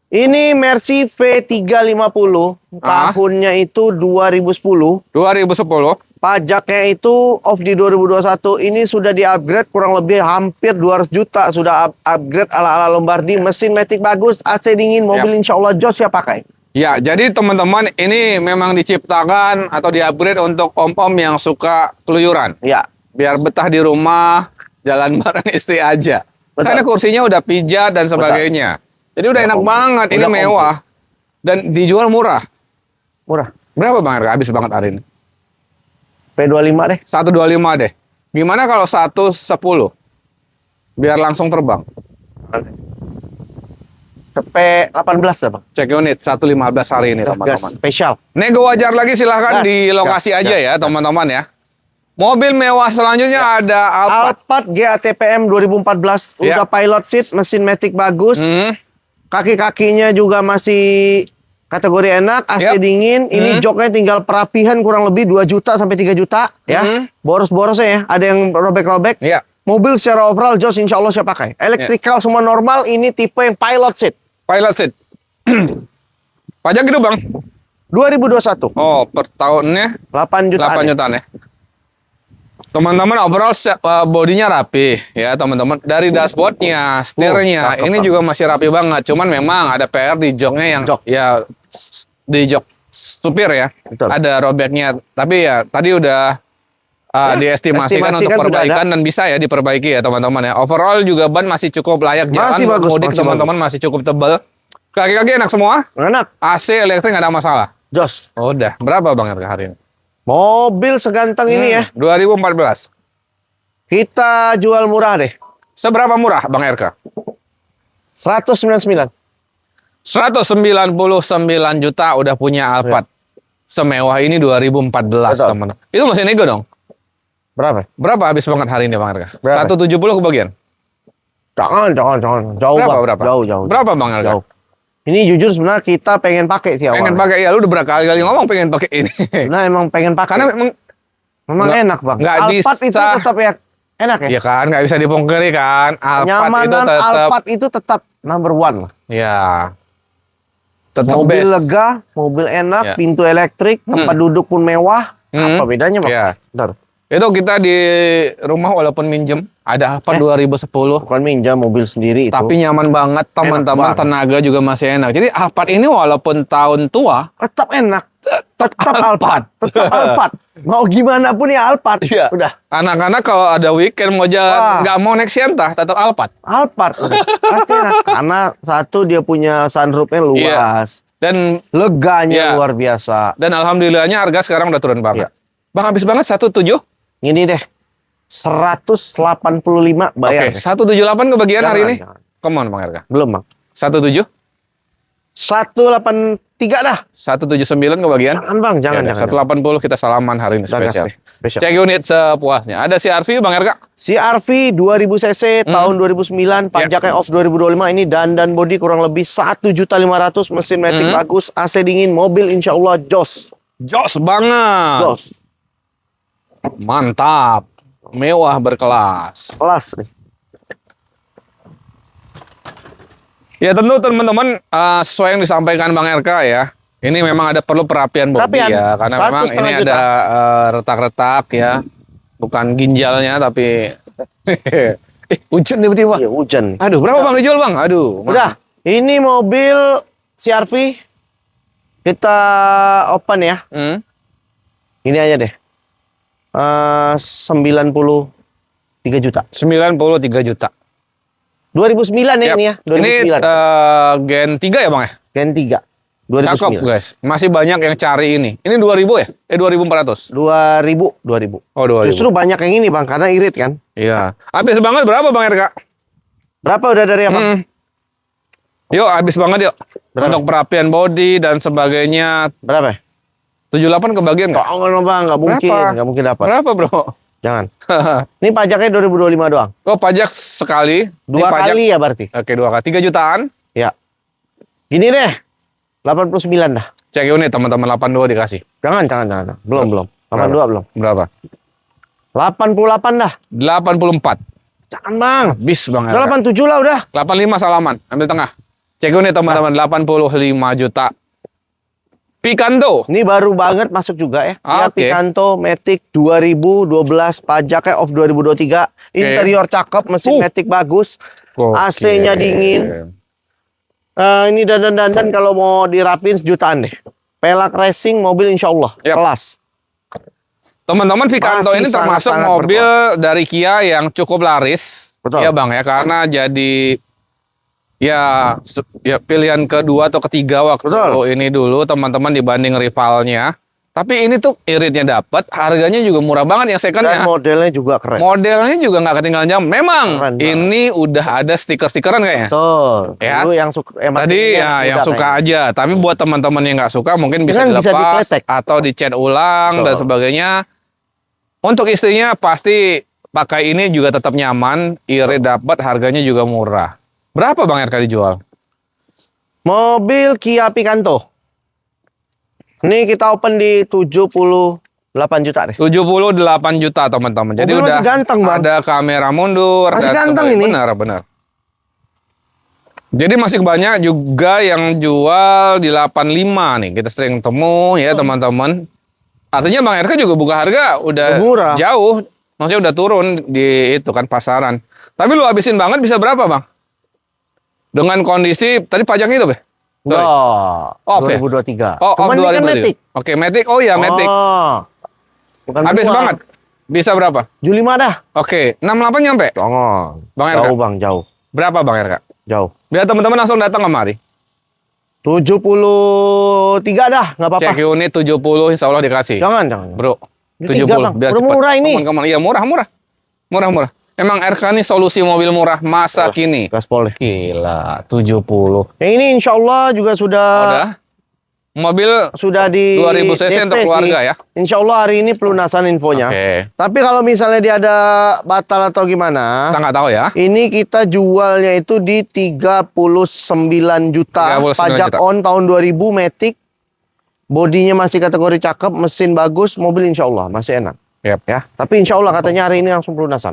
Speaker 1: Ini Mercy V350. Tahunnya itu 2010.
Speaker 2: 2010.
Speaker 1: Pajaknya itu off di 2021. Ini sudah di-upgrade kurang lebih hampir 200 juta. Sudah upgrade ala-ala Lombardi. Mesin matic bagus, AC dingin, mobil insya Allah jos ya pakai.
Speaker 2: Ya, jadi teman-teman ini memang diciptakan atau di-upgrade untuk om-om yang suka keluyuran.
Speaker 1: Ya.
Speaker 2: Biar betah di rumah, jalan bareng istri aja.
Speaker 1: Betul.
Speaker 2: Karena kursinya udah pijat dan sebagainya. Jadi udah enak banget, ini
Speaker 1: Udah
Speaker 2: mewah. Dan dijual murah.
Speaker 1: Murah.
Speaker 2: Berapa, Bang? Habis banget hari ini.
Speaker 1: P25 deh.
Speaker 2: 125 deh. Gimana kalau 110? Biar langsung terbang.
Speaker 1: P18 lah, Bang.
Speaker 2: Cek unit 115 hari ini,
Speaker 1: Gas,
Speaker 2: teman-teman.
Speaker 1: spesial.
Speaker 2: Nego wajar lagi silahkan
Speaker 1: Gas,
Speaker 2: di lokasi
Speaker 1: gas,
Speaker 2: aja
Speaker 1: gas,
Speaker 2: ya, teman-teman ya. Mobil mewah selanjutnya ada Alphard.
Speaker 1: Alphard GATPM 2014.
Speaker 2: Ya.
Speaker 1: Udah pilot seat, mesin matic bagus. Kaki-kakinya juga masih Kategori enak, AC
Speaker 2: Yap.
Speaker 1: dingin. Ini joknya tinggal perapihan kurang lebih 2 juta sampai 3 juta ya. Boros-borosnya ya. Ada yang robek-robek.
Speaker 2: Iya.
Speaker 1: Mobil secara overall Jos insya Allah saya pakai. Electrical semua normal. Ini tipe yang pilot seat.
Speaker 2: Pilot seat. Pajak itu bang?
Speaker 1: 2021.
Speaker 2: Oh, per tahunnya
Speaker 1: 8 jutaan.
Speaker 2: 8 jutaan ya. Teman-teman overall bodinya rapi ya teman-teman. Dari dashboardnya, setirnya,
Speaker 1: cakep,
Speaker 2: ini
Speaker 1: Bang.
Speaker 2: juga masih rapi banget. Cuman memang ada PR di joknya yang
Speaker 1: Jok.
Speaker 2: ya di jok supir ya.
Speaker 1: Betul.
Speaker 2: Ada robeknya. Tapi ya tadi udah diestimasikan untuk
Speaker 1: estimasikan sudah
Speaker 2: perbaikan dan bisa ya diperbaiki ya teman-teman ya. Overall juga ban masih cukup layak jalan.
Speaker 1: Masih bagus,
Speaker 2: Mudik
Speaker 1: masih
Speaker 2: teman-teman masih cukup tebal. Kaki-kaki enak semua.
Speaker 1: Enak.
Speaker 2: AC elektrik nggak ada masalah.
Speaker 1: Jos.
Speaker 2: Oh, udah. Berapa bang harga hari ini?
Speaker 1: Mobil seganteng ini ya.
Speaker 2: 2014.
Speaker 1: Kita jual murah deh.
Speaker 2: Seberapa murah Bang RK?
Speaker 1: 199.
Speaker 2: 199 juta udah punya Alphard. Semewah ini 2014
Speaker 1: Betul.
Speaker 2: teman. Itu masih nego dong.
Speaker 1: Berapa?
Speaker 2: Berapa habis banget hari ini Bang RK?
Speaker 1: Berapa?
Speaker 2: 170 kebagian.
Speaker 1: Jangan. Jauh
Speaker 2: Berapa
Speaker 1: Bang.
Speaker 2: berapa?
Speaker 1: Jauh.
Speaker 2: Berapa Bang RK?
Speaker 1: Jauh. Ini jujur sebenarnya kita pengen pakai sih
Speaker 2: Pengen
Speaker 1: awalnya.
Speaker 2: pakai ya lu udah berkali-kali ngomong pengen pakai ini.
Speaker 1: Nah emang pengen pakai.
Speaker 2: Karena memang
Speaker 1: memang
Speaker 2: nggak-
Speaker 1: enak Bang.
Speaker 2: nggak
Speaker 1: Alphard itu
Speaker 2: bisa.
Speaker 1: tetap ya enak ya.
Speaker 2: ya kan nggak bisa dipungkiri kan. Alphard itu
Speaker 1: Nyamanan
Speaker 2: tetap
Speaker 1: Alphard itu tetap number one lah.
Speaker 2: ya. Tetap
Speaker 1: Mobil
Speaker 2: best.
Speaker 1: lega, mobil enak,
Speaker 2: Ya.
Speaker 1: pintu elektrik, tempat duduk pun mewah. Apa bedanya Bang?
Speaker 2: Ya.
Speaker 1: Bentar.
Speaker 2: Itu kita di rumah walaupun minjem ada Alphard 2010.
Speaker 1: Bukan minjam mobil sendiri itu.
Speaker 2: Tapi nyaman banget teman-teman,
Speaker 1: banget.
Speaker 2: tenaga juga masih enak. Jadi Alphard ini walaupun tahun tua,
Speaker 1: tetap enak. Tetap Alphard. Tetap Alphard. Mau gimana pun ya Alphard.
Speaker 2: Iya.
Speaker 1: Udah.
Speaker 2: anak-anak kalau ada weekend mau
Speaker 1: Wah.
Speaker 2: jalan nggak mau naik Sienta, tetap Alphard.
Speaker 1: Alphard. Udah. Pasti enak. Karena satu dia punya sunroofnya luas.
Speaker 2: Dan
Speaker 1: Leganya
Speaker 2: Iya.
Speaker 1: luar biasa.
Speaker 2: alhamdulillahnya harga sekarang udah turun banget.
Speaker 1: Iya.
Speaker 2: Bang habis banget 17.
Speaker 1: Ini deh. 185 bayar.
Speaker 2: Oke, 178 kebagian hari ini.
Speaker 1: Jangan.
Speaker 2: Come on Bang Erga.
Speaker 1: Belum Bang.
Speaker 2: 17,
Speaker 1: 183 dah.
Speaker 2: 179 kebagian.
Speaker 1: Jangan Bang, jangan.
Speaker 2: Ya udah, 180 kita salaman hari ini
Speaker 1: Udah,
Speaker 2: spesial.
Speaker 1: gas deh. Spesial.
Speaker 2: Cek unit sepuasnya. Ada CR-V Bang Erga.
Speaker 1: CR-V 2000 cc tahun 2009, pajaknya off 2025, ini dandan body kurang lebih 1.500.000, mesin matic bagus, AC dingin, mobil insya Allah jos.
Speaker 2: Jos banget.
Speaker 1: Jos.
Speaker 2: Mantap. Mewah berkelas.
Speaker 1: Kelas nih.
Speaker 2: Ya tentu teman-teman sesuai yang disampaikan Bang RK ya. Ini memang ada perlu perapian bodi
Speaker 1: Perapian.
Speaker 2: ya. Karena memang ini
Speaker 1: 1,5 juta.
Speaker 2: ada retak-retak ya. Bukan ginjalnya tapi... hujan tiba-tiba.
Speaker 1: Iya hujan.
Speaker 2: Aduh berapa Bang dijual Bang? Aduh.
Speaker 1: Udah, ini mobil CR-V kita open ya. Ini aja deh. 93 juta.
Speaker 2: 93 juta.
Speaker 1: 2009 ya
Speaker 2: Yap.
Speaker 1: ini ya.
Speaker 2: Ini
Speaker 1: 2009.
Speaker 2: Gen 3 ya Bang ya?
Speaker 1: Gen 3.
Speaker 2: Cakep
Speaker 1: 2009.
Speaker 2: guys. Masih banyak yang cari ini. Ini 2000 ya? 2400.
Speaker 1: 2000.
Speaker 2: Oh 2000.
Speaker 1: Justru banyak yang ini Bang, karena irit kan.
Speaker 2: Iya. Habis banget berapa Bang RK?
Speaker 1: Berapa udah dari apa?
Speaker 2: Yuk habis banget yuk.
Speaker 1: Berapa?
Speaker 2: Untuk perapian body dan sebagainya.
Speaker 1: Berapa?
Speaker 2: 78 kebagian nggak?
Speaker 1: Enggak Bang, nggak mungkin.
Speaker 2: Berapa?
Speaker 1: Nggak mungkin dapat.
Speaker 2: Berapa bro?
Speaker 1: Jangan. Ini pajaknya 2025 doang.
Speaker 2: Oh pajak sekali. Ini
Speaker 1: Dua
Speaker 2: pajak.
Speaker 1: kali ya berarti.
Speaker 2: Oke 2 kali. 3 jutaan.
Speaker 1: Ya. Gini deh. 89 dah.
Speaker 2: Cek unit teman-teman 82 dikasih.
Speaker 1: Jangan. Belum. 82 belum.
Speaker 2: Berapa?
Speaker 1: 88 dah.
Speaker 2: 84.
Speaker 1: Jangan Bang.
Speaker 2: Habis Bang
Speaker 1: Udah
Speaker 2: RK.
Speaker 1: 87 lah udah.
Speaker 2: 85 salaman. Ambil tengah. Cek unit teman-teman 85 juta. Picanto.
Speaker 1: Ini baru banget masuk juga ya. Kia
Speaker 2: Oke.
Speaker 1: Picanto Matic 2012, pajaknya off 2023. Interior cakep, mesin Matic bagus. AC-nya dingin. Ini dandan-dandan kalau mau dirapin sejutaan deh. Pelak racing mobil insya Allah.
Speaker 2: Yap.
Speaker 1: Kelas.
Speaker 2: Teman-teman Picanto
Speaker 1: Masih
Speaker 2: ini termasuk
Speaker 1: sangat-sangat
Speaker 2: mobil dari Kia yang cukup laris.
Speaker 1: Betul.
Speaker 2: Iya Bang ya, karena jadi ya pilihan kedua atau ketiga waktu
Speaker 1: Betul.
Speaker 2: ini dulu teman-teman dibanding rivalnya. Tapi ini tuh iritnya dapat, harganya juga murah banget yang
Speaker 1: Dan
Speaker 2: secondnya.
Speaker 1: modelnya juga keren.
Speaker 2: Modelnya juga nggak ketinggalan jam. Memang
Speaker 1: Keren banget.
Speaker 2: ini udah ada stiker-stikeran kayaknya.
Speaker 1: Betul.
Speaker 2: Ya.
Speaker 1: Dulu yang suka
Speaker 2: Tadi ya yang suka aja, tapi buat teman-teman yang nggak suka mungkin bisa
Speaker 1: Kan bisa
Speaker 2: dilepas
Speaker 1: dipletek.
Speaker 2: atau dicat ulang dan
Speaker 1: Betul.
Speaker 2: sebagainya. Untuk istrinya pasti pakai ini juga tetap nyaman, irit dapat, harganya juga murah. Berapa Bang RK dijual?
Speaker 1: Mobil Kia Picanto Ini kita open di 78 juta deh.
Speaker 2: 78 juta teman-teman. Jadi
Speaker 1: Mobil
Speaker 2: udah
Speaker 1: masih ganteng, Bang.
Speaker 2: ada kamera mundur.
Speaker 1: Masih
Speaker 2: dan
Speaker 1: ganteng ini.
Speaker 2: Benar. Jadi masih banyak juga yang jual di 85 nih. Kita sering temu ya teman-teman. Artinya Bang RK juga buka harga udah
Speaker 1: murah.
Speaker 2: jauh. Maksudnya udah turun di itu kan pasaran. Tapi lu habisin banget bisa berapa Bang? Dengan kondisi tadi pajaknya itu, Be?
Speaker 1: Enggak.
Speaker 2: Off ya?
Speaker 1: 2023.
Speaker 2: Oh,
Speaker 1: Cuman ini kan
Speaker 2: 2023.
Speaker 1: Matic.
Speaker 2: Oke, Matic. Oh iya, Matic.
Speaker 1: Bukan
Speaker 2: Habis
Speaker 1: semua.
Speaker 2: banget. Bisa berapa?
Speaker 1: 75 dah.
Speaker 2: Oke, 68 nyampe.
Speaker 1: Jangan.
Speaker 2: Bang RK.
Speaker 1: Jauh, Bang, jauh.
Speaker 2: Berapa Bang RK?
Speaker 1: Jauh.
Speaker 2: Biar teman-teman langsung datang kemari.
Speaker 1: 73 dah, nggak apa-apa.
Speaker 2: Cek unit 70 insya Allah dikasih.
Speaker 1: Jangan.
Speaker 2: Bro,
Speaker 1: Ini
Speaker 2: 70
Speaker 1: tiga, Bang.
Speaker 2: biar
Speaker 1: Udah
Speaker 2: cepet.
Speaker 1: murah ini.
Speaker 2: Come on. Iya, murah. Emang RK ini solusi mobil murah masa kini.
Speaker 1: Gaspol deh.
Speaker 2: Gila, 70.
Speaker 1: Yang ini insya Allah juga sudah
Speaker 2: Udah. Mobil
Speaker 1: di
Speaker 2: 2000 cc
Speaker 1: DP
Speaker 2: untuk keluarga
Speaker 1: sih.
Speaker 2: ya.
Speaker 1: Insya Allah hari ini pelunasan infonya.
Speaker 2: Oke.
Speaker 1: Tapi kalau misalnya dia ada batal atau gimana,
Speaker 2: Kita nggak tahu ya.
Speaker 1: ini kita jualnya itu di 39 juta.
Speaker 2: 39
Speaker 1: Pajak
Speaker 2: juta.
Speaker 1: on tahun 2000 Matic. Bodinya masih kategori cakep, mesin bagus, mobil insya Allah masih enak.
Speaker 2: Yep.
Speaker 1: Ya, tapi insya Allah katanya hari ini langsung pelunasan.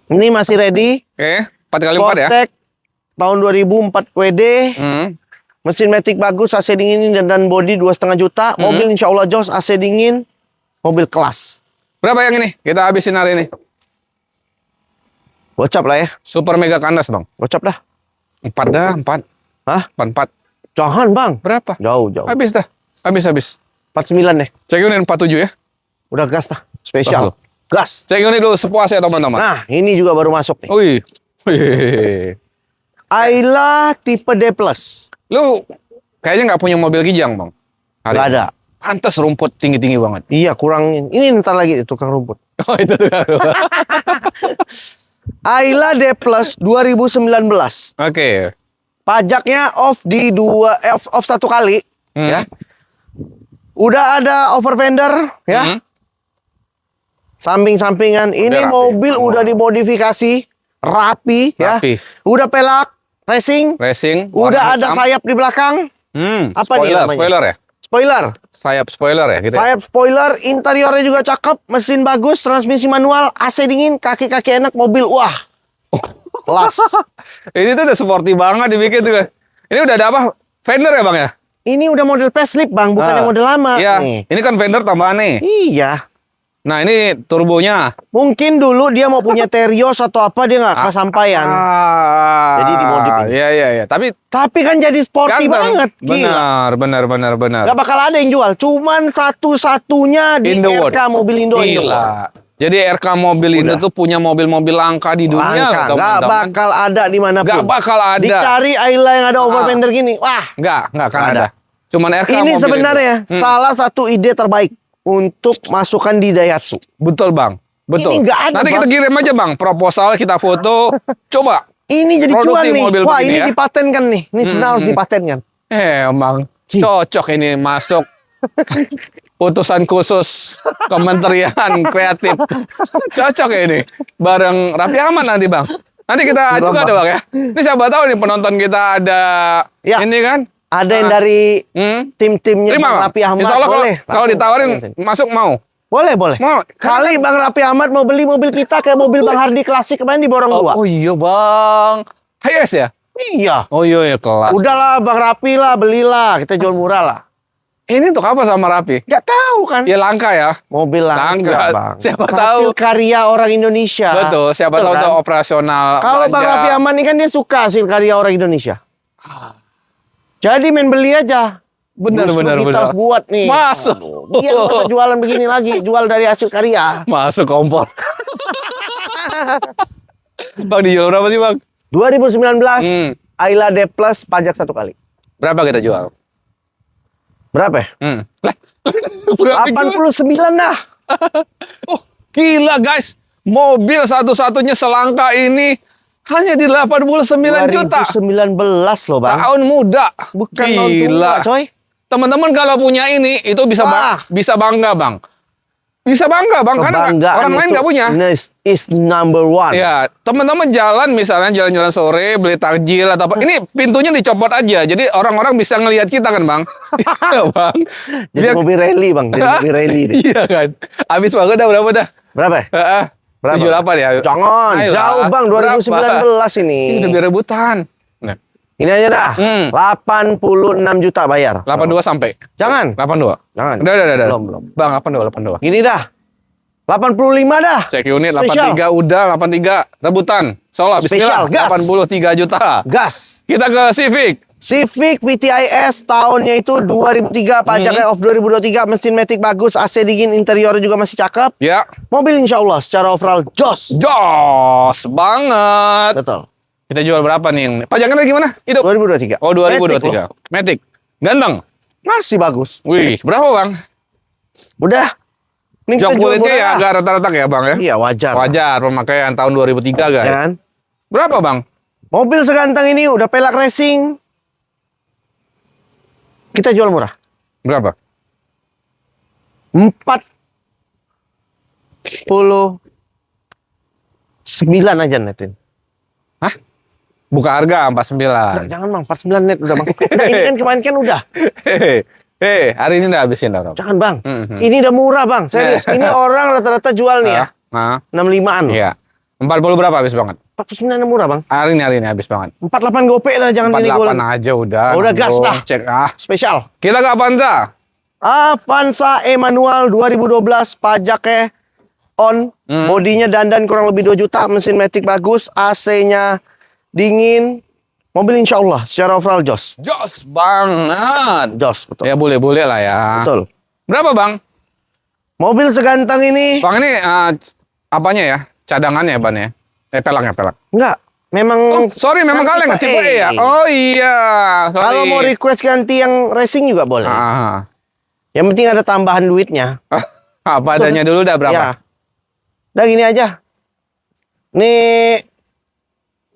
Speaker 1: Ini masih ready.
Speaker 2: Oke, 4x4 ya.
Speaker 1: Sportec tahun 2004 WD. Mesin Matic bagus, AC dingin dan bodi 2,5 juta. Mobil insya Allah jos, AC dingin, mobil kelas.
Speaker 2: Berapa yang ini? Kita habisin hari ini.
Speaker 1: Gocap lah ya,
Speaker 2: Super mega kandas, Bang.
Speaker 1: gocap dah.
Speaker 2: 4 dah, 4.
Speaker 1: Hah?
Speaker 2: 44.
Speaker 1: Jangan bang,
Speaker 2: Berapa?
Speaker 1: jauh.
Speaker 2: Habis dah. Habis.
Speaker 1: 49 deh,
Speaker 2: Cek unit 47 ya.
Speaker 1: udah gas dah,
Speaker 2: Gas
Speaker 1: spesial.
Speaker 2: lu.
Speaker 1: Gas.
Speaker 2: Cek unit dulu sepuasnya teman-teman.
Speaker 1: Nah, ini juga baru masuk nih.
Speaker 2: Wih.
Speaker 1: Ayla tipe D+.
Speaker 2: Lu kayaknya nggak punya mobil kijang, Bang. Hari
Speaker 1: Nggak
Speaker 2: ini.
Speaker 1: ada.
Speaker 2: Pantes rumput tinggi-tinggi banget.
Speaker 1: Iya, kurang. Ini ntar lagi tukang rumput.
Speaker 2: Oh, itu tuh.
Speaker 1: Ayla D+ 2019.
Speaker 2: Oke.
Speaker 1: Pajaknya off di off 1 kali, ya. Udah ada over fender, ya. Samping-sampingan. Ini
Speaker 2: rapi.
Speaker 1: mobil udah dimodifikasi, rapi, ya.
Speaker 2: Rapi.
Speaker 1: Udah pelak, racing.
Speaker 2: Racing.
Speaker 1: Udah
Speaker 2: warna
Speaker 1: ada
Speaker 2: hitam.
Speaker 1: sayap di belakang. Apa nih
Speaker 2: spoiler,
Speaker 1: namanya?
Speaker 2: spoiler ya?
Speaker 1: Spoiler.
Speaker 2: Sayap spoiler ya gitu. Ya?
Speaker 1: Sayap spoiler, interiornya juga cakep, mesin bagus, transmisi manual, AC dingin, kaki-kaki enak, mobil wah. Kelas.
Speaker 2: Ini tuh udah sporty banget dibikin tuh. Ini udah ada apa? Fender ya, Bang ya?
Speaker 1: Ini udah model facelift, Bang, bukan yang model lama.
Speaker 2: Iya.
Speaker 1: Nih.
Speaker 2: Ini kan fender tambahan nih.
Speaker 1: Iya.
Speaker 2: Nah, ini turbonya.
Speaker 1: Mungkin dulu dia mau punya Terios atau apa, dia nggak kesampaian. Jadi dimodif ini.
Speaker 2: Iya.
Speaker 1: Tapi kan jadi sporty
Speaker 2: Ganteng.
Speaker 1: banget. Gila.
Speaker 2: Benar.
Speaker 1: Gak bakal ada yang jual. Cuman satu-satunya di
Speaker 2: In the world.
Speaker 1: RK Mobil Indo.
Speaker 2: Gila. Jadi RK Mobil Indo tuh punya mobil-mobil langka di dunia.
Speaker 1: Langka. Gak
Speaker 2: teman-teman.
Speaker 1: bakal ada dimanapun.
Speaker 2: Nggak bakal ada.
Speaker 1: Dicari Ayla yang ada overfender gini. Wah.
Speaker 2: Nggak akan
Speaker 1: Nggak
Speaker 2: ada.
Speaker 1: ada.
Speaker 2: Cuman RK
Speaker 1: Ini
Speaker 2: Mobil
Speaker 1: sebenarnya
Speaker 2: Indo.
Speaker 1: salah satu ide terbaik untuk masukkan di Daihatsu.
Speaker 2: Betul, Bang. Betul.
Speaker 1: Ini nggak ada,
Speaker 2: Nanti
Speaker 1: Bang.
Speaker 2: kita kirim aja, Bang. Proposal kita foto. Coba.
Speaker 1: Ini jadi
Speaker 2: Produksi
Speaker 1: cuan nih.
Speaker 2: mobil
Speaker 1: Wah,
Speaker 2: begini
Speaker 1: ini
Speaker 2: ya.
Speaker 1: dipatenkan nih. Ini sebenarnya harus dipatenkan.
Speaker 2: Emang cocok ini masuk utusan khusus Kementerian Kreatif. Cocok ya ini. Bareng Raffi Ahmad nanti, Bang. Nanti kita
Speaker 1: Belum,
Speaker 2: juga ada,
Speaker 1: Bang.
Speaker 2: Bang ya. Ini siapa tahu nih penonton kita ada
Speaker 1: Ya.
Speaker 2: ini kan.
Speaker 1: Ada yang dari tim-timnya
Speaker 2: Terima,
Speaker 1: Bang
Speaker 2: Bang.
Speaker 1: Raffi Ahmad.
Speaker 2: Insya Allah
Speaker 1: boleh.
Speaker 2: kalau
Speaker 1: Langsung
Speaker 2: ditawarin
Speaker 1: patenkan sini.
Speaker 2: masuk mau.
Speaker 1: Boleh.
Speaker 2: Mau.
Speaker 1: Kali Bang Raffi Ahmad mau beli mobil kita kayak mobil Bang Hardi klasik kemarin diborong dua.
Speaker 2: Oh iya, Bang. HS ya?
Speaker 1: Iya.
Speaker 2: Oh iya kelas.
Speaker 1: Udahlah Bang Raffi lah, belilah. Kita jual murah lah.
Speaker 2: Ini untuk apa sama Raffi?
Speaker 1: Gak tahu kan.
Speaker 2: Ya langka ya.
Speaker 1: Mobil langka,
Speaker 2: Langka.
Speaker 1: Bang.
Speaker 2: Siapa
Speaker 1: Hasil
Speaker 2: tahu.
Speaker 1: karya orang Indonesia.
Speaker 2: Betul, siapa
Speaker 1: Betul
Speaker 2: tahu
Speaker 1: kan?
Speaker 2: untuk operasional.
Speaker 1: Kalau Bang
Speaker 2: belanja.
Speaker 1: Raffi Ahmad ini kan dia suka hasil karya orang Indonesia. Jadi main beli aja.
Speaker 2: Benar,
Speaker 1: Justru
Speaker 2: benar,
Speaker 1: kita
Speaker 2: benar.
Speaker 1: harus buat nih.
Speaker 2: Masuk.
Speaker 1: Aduh, dia nggak usah jualan begini lagi. Jual dari hasil karya.
Speaker 2: Masuk kompor. Bang dijual berapa sih, Bang?
Speaker 1: 2019 Ayla D Plus pajak 1 kali.
Speaker 2: Berapa kita jual?
Speaker 1: Berapa ya?
Speaker 2: Lah, berapa jual?
Speaker 1: 89 dah.
Speaker 2: Oh, gila guys. Mobil satu-satunya selangka ini hanya di 89 juta.
Speaker 1: 2019 loh Bang.
Speaker 2: Tahun muda.
Speaker 1: Bukan tahun tua
Speaker 2: Gila.
Speaker 1: coy.
Speaker 2: Teman-teman kalau punya ini itu bisa
Speaker 1: Wah.
Speaker 2: bisa bangga, Bang. Bisa bangga bang, karena
Speaker 1: Kebanggaan
Speaker 2: orang lain
Speaker 1: itu
Speaker 2: nggak punya.
Speaker 1: is number one.
Speaker 2: Ya, teman-teman jalan misalnya jalan-jalan sore beli takjil atau apa. Ini pintunya dicopot aja, jadi orang-orang bisa ngelihat kita kan bang. Iya bang.
Speaker 1: Jadi mobil rally bang, jadi mobil rally deh.
Speaker 2: Iya kan. Habis bang, udah berapa dah?
Speaker 1: Berapa? Berapa?
Speaker 2: 78 ya.
Speaker 1: Jangan,
Speaker 2: Ayolah,
Speaker 1: jauh bang, 2019 ini.
Speaker 2: Ini udah rebutan. Nah,
Speaker 1: Ini aja dah, 86 juta bayar.
Speaker 2: 82 sampai.
Speaker 1: Jangan.
Speaker 2: 82.
Speaker 1: Jangan.
Speaker 2: Udah.
Speaker 1: Belum.
Speaker 2: Bang, 82.
Speaker 1: Gini dah, 85 dah.
Speaker 2: Cek unit
Speaker 1: Spesial.
Speaker 2: 83 udah 83 rebutan. Soalnya
Speaker 1: Spesial,
Speaker 2: bismillah
Speaker 1: gas.
Speaker 2: 83 juta.
Speaker 1: Gas.
Speaker 2: Kita ke Civic.
Speaker 1: Civic VTIS tahunnya itu 2003, pajaknya off 2023, mesin matic bagus, AC dingin, interiornya juga masih cakep.
Speaker 2: Ya.
Speaker 1: Mobil insya Allah secara overall jos.
Speaker 2: Jos banget.
Speaker 1: Betul.
Speaker 2: Kita jual berapa nih? Pajangannya gimana? Hidup.
Speaker 1: 2023.
Speaker 2: Oh,
Speaker 1: Matic loh.
Speaker 2: 2023. Matic. Ganteng.
Speaker 1: Masih bagus.
Speaker 2: Wih, berapa bang?
Speaker 1: Udah. Ini kita
Speaker 2: Jok
Speaker 1: jual
Speaker 2: kulitnya
Speaker 1: murah.
Speaker 2: ya agak rata-rata ya bang ya?
Speaker 1: Iya wajar.
Speaker 2: Wajar, pemakaian tahun 2003 guys.
Speaker 1: Ya kan?
Speaker 2: Berapa bang?
Speaker 1: Mobil seganteng ini udah pelak racing. Kita jual murah.
Speaker 2: Berapa?
Speaker 1: 49 aja netin.
Speaker 2: Hah? Buka harga 49.
Speaker 1: Nah, jangan bang, 49 net udah bang. Nah, ini kan kemarin kan udah.
Speaker 2: Hehehe, hari ini udah habisin dah bro.
Speaker 1: Jangan bang.
Speaker 2: Mhm.
Speaker 1: Ini udah murah bang, serius. Ini orang rata-rata jual nih ya.
Speaker 2: Nah,
Speaker 1: 65-an.
Speaker 2: iya. 40 berapa habis banget?
Speaker 1: 49 udah murah bang.
Speaker 2: Hari ini habis banget.
Speaker 1: 48 gope lah, jangan gini
Speaker 2: 48 aja udah.
Speaker 1: Oh, udah gas
Speaker 2: nanggung.
Speaker 1: dah.
Speaker 2: Cek
Speaker 1: Spesial.
Speaker 2: Kita ke Avanza.
Speaker 1: Avanza E-Manual 2012, pajaknya on, bodinya dandan kurang lebih 2 juta, mesin matic bagus, AC-nya dingin. Mobil insya Allah secara overall jos.
Speaker 2: Jos banget.
Speaker 1: Jos, betul.
Speaker 2: Ya boleh-boleh lah ya.
Speaker 1: Betul.
Speaker 2: Berapa bang?
Speaker 1: Mobil seganteng ini,
Speaker 2: Bang ini apanya ya? Cadangannya ban ya? Pelaknya.
Speaker 1: enggak, memang
Speaker 2: Oh, sorry, memang
Speaker 1: kan
Speaker 2: kalian nggak tipe E ya?
Speaker 1: E.
Speaker 2: Oh iya. Sorry.
Speaker 1: Kalau mau request ganti yang racing juga boleh.
Speaker 2: Ah.
Speaker 1: Yang penting ada tambahan duitnya.
Speaker 2: Apa adanya dulu dah berapa?
Speaker 1: Ya. Udah gini aja. Nih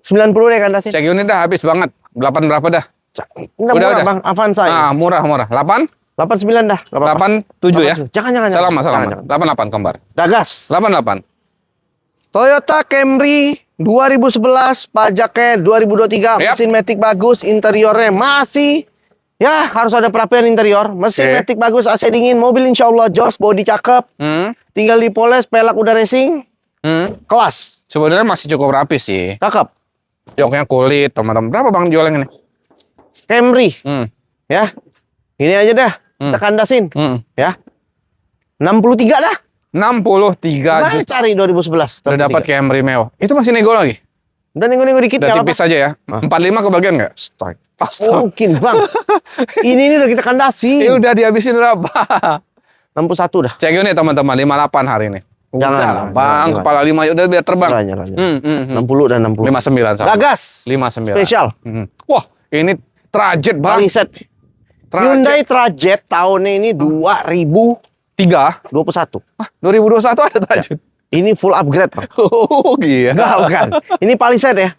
Speaker 1: 90 deh kandasin.
Speaker 2: Cek unit dah habis banget. 8 berapa dah?
Speaker 1: Udah
Speaker 2: Udah.
Speaker 1: murah bang, Avanza ini.
Speaker 2: Murah. 8?
Speaker 1: 89 dah. Gak apa-apa.
Speaker 2: 87 ya?
Speaker 1: 89. Jangan.
Speaker 2: Salam.
Speaker 1: Jangan.
Speaker 2: 88 kembar.
Speaker 1: Dah gas.
Speaker 2: 88.
Speaker 1: Toyota Camry 2011, pajaknya 2023,
Speaker 2: Yap.
Speaker 1: mesin matic bagus, interiornya masih ya harus ada perapian interior, mesin
Speaker 2: Oke.
Speaker 1: matic bagus, AC dingin, mobil insya Allah jos, bodi cakep, tinggal dipoles, pelak udah racing, kelas,
Speaker 2: Sebenarnya masih cukup rapi sih.
Speaker 1: cakep.
Speaker 2: Joknya kulit, teman-teman. Berapa bang jual yang ini?
Speaker 1: Camry,
Speaker 2: Hmm.
Speaker 1: ya, ini aja dah, kita kandasin, ya, 63 dah.
Speaker 2: 63
Speaker 1: Mana
Speaker 2: juta.
Speaker 1: cari 2011?
Speaker 2: Udah dapat Camry mewah. Itu masih nego lagi?
Speaker 1: Udah nego-nego dikit,
Speaker 2: Udah
Speaker 1: nggak
Speaker 2: tipis
Speaker 1: apa-apa.
Speaker 2: aja ya. 45 kebagian nggak? Stop. Astaga.
Speaker 1: Mungkin bang, ini udah kita kandasi.
Speaker 2: Ini udah dihabisin berapa?
Speaker 1: 61 dah.
Speaker 2: Cek unit teman-teman, 58 hari ini.
Speaker 1: Jangan,
Speaker 2: Udah lah,
Speaker 1: jangan,
Speaker 2: bang,
Speaker 1: jangan.
Speaker 2: kepala 5 udah biar terbang.
Speaker 1: Jangan.
Speaker 2: 60.
Speaker 1: 60 dan 60.
Speaker 2: 59 sama.
Speaker 1: Gagas.
Speaker 2: 59.
Speaker 1: Spesial.
Speaker 2: Wah, ini trajet bang.
Speaker 1: Palisade. Hyundai Trajet tahunnya ini 2021.
Speaker 2: 3. 2021 ada trajet.
Speaker 1: Ini full upgrade, Bang.
Speaker 2: Oh, iya.
Speaker 1: Enggak, bukan. Ini Palisade ya.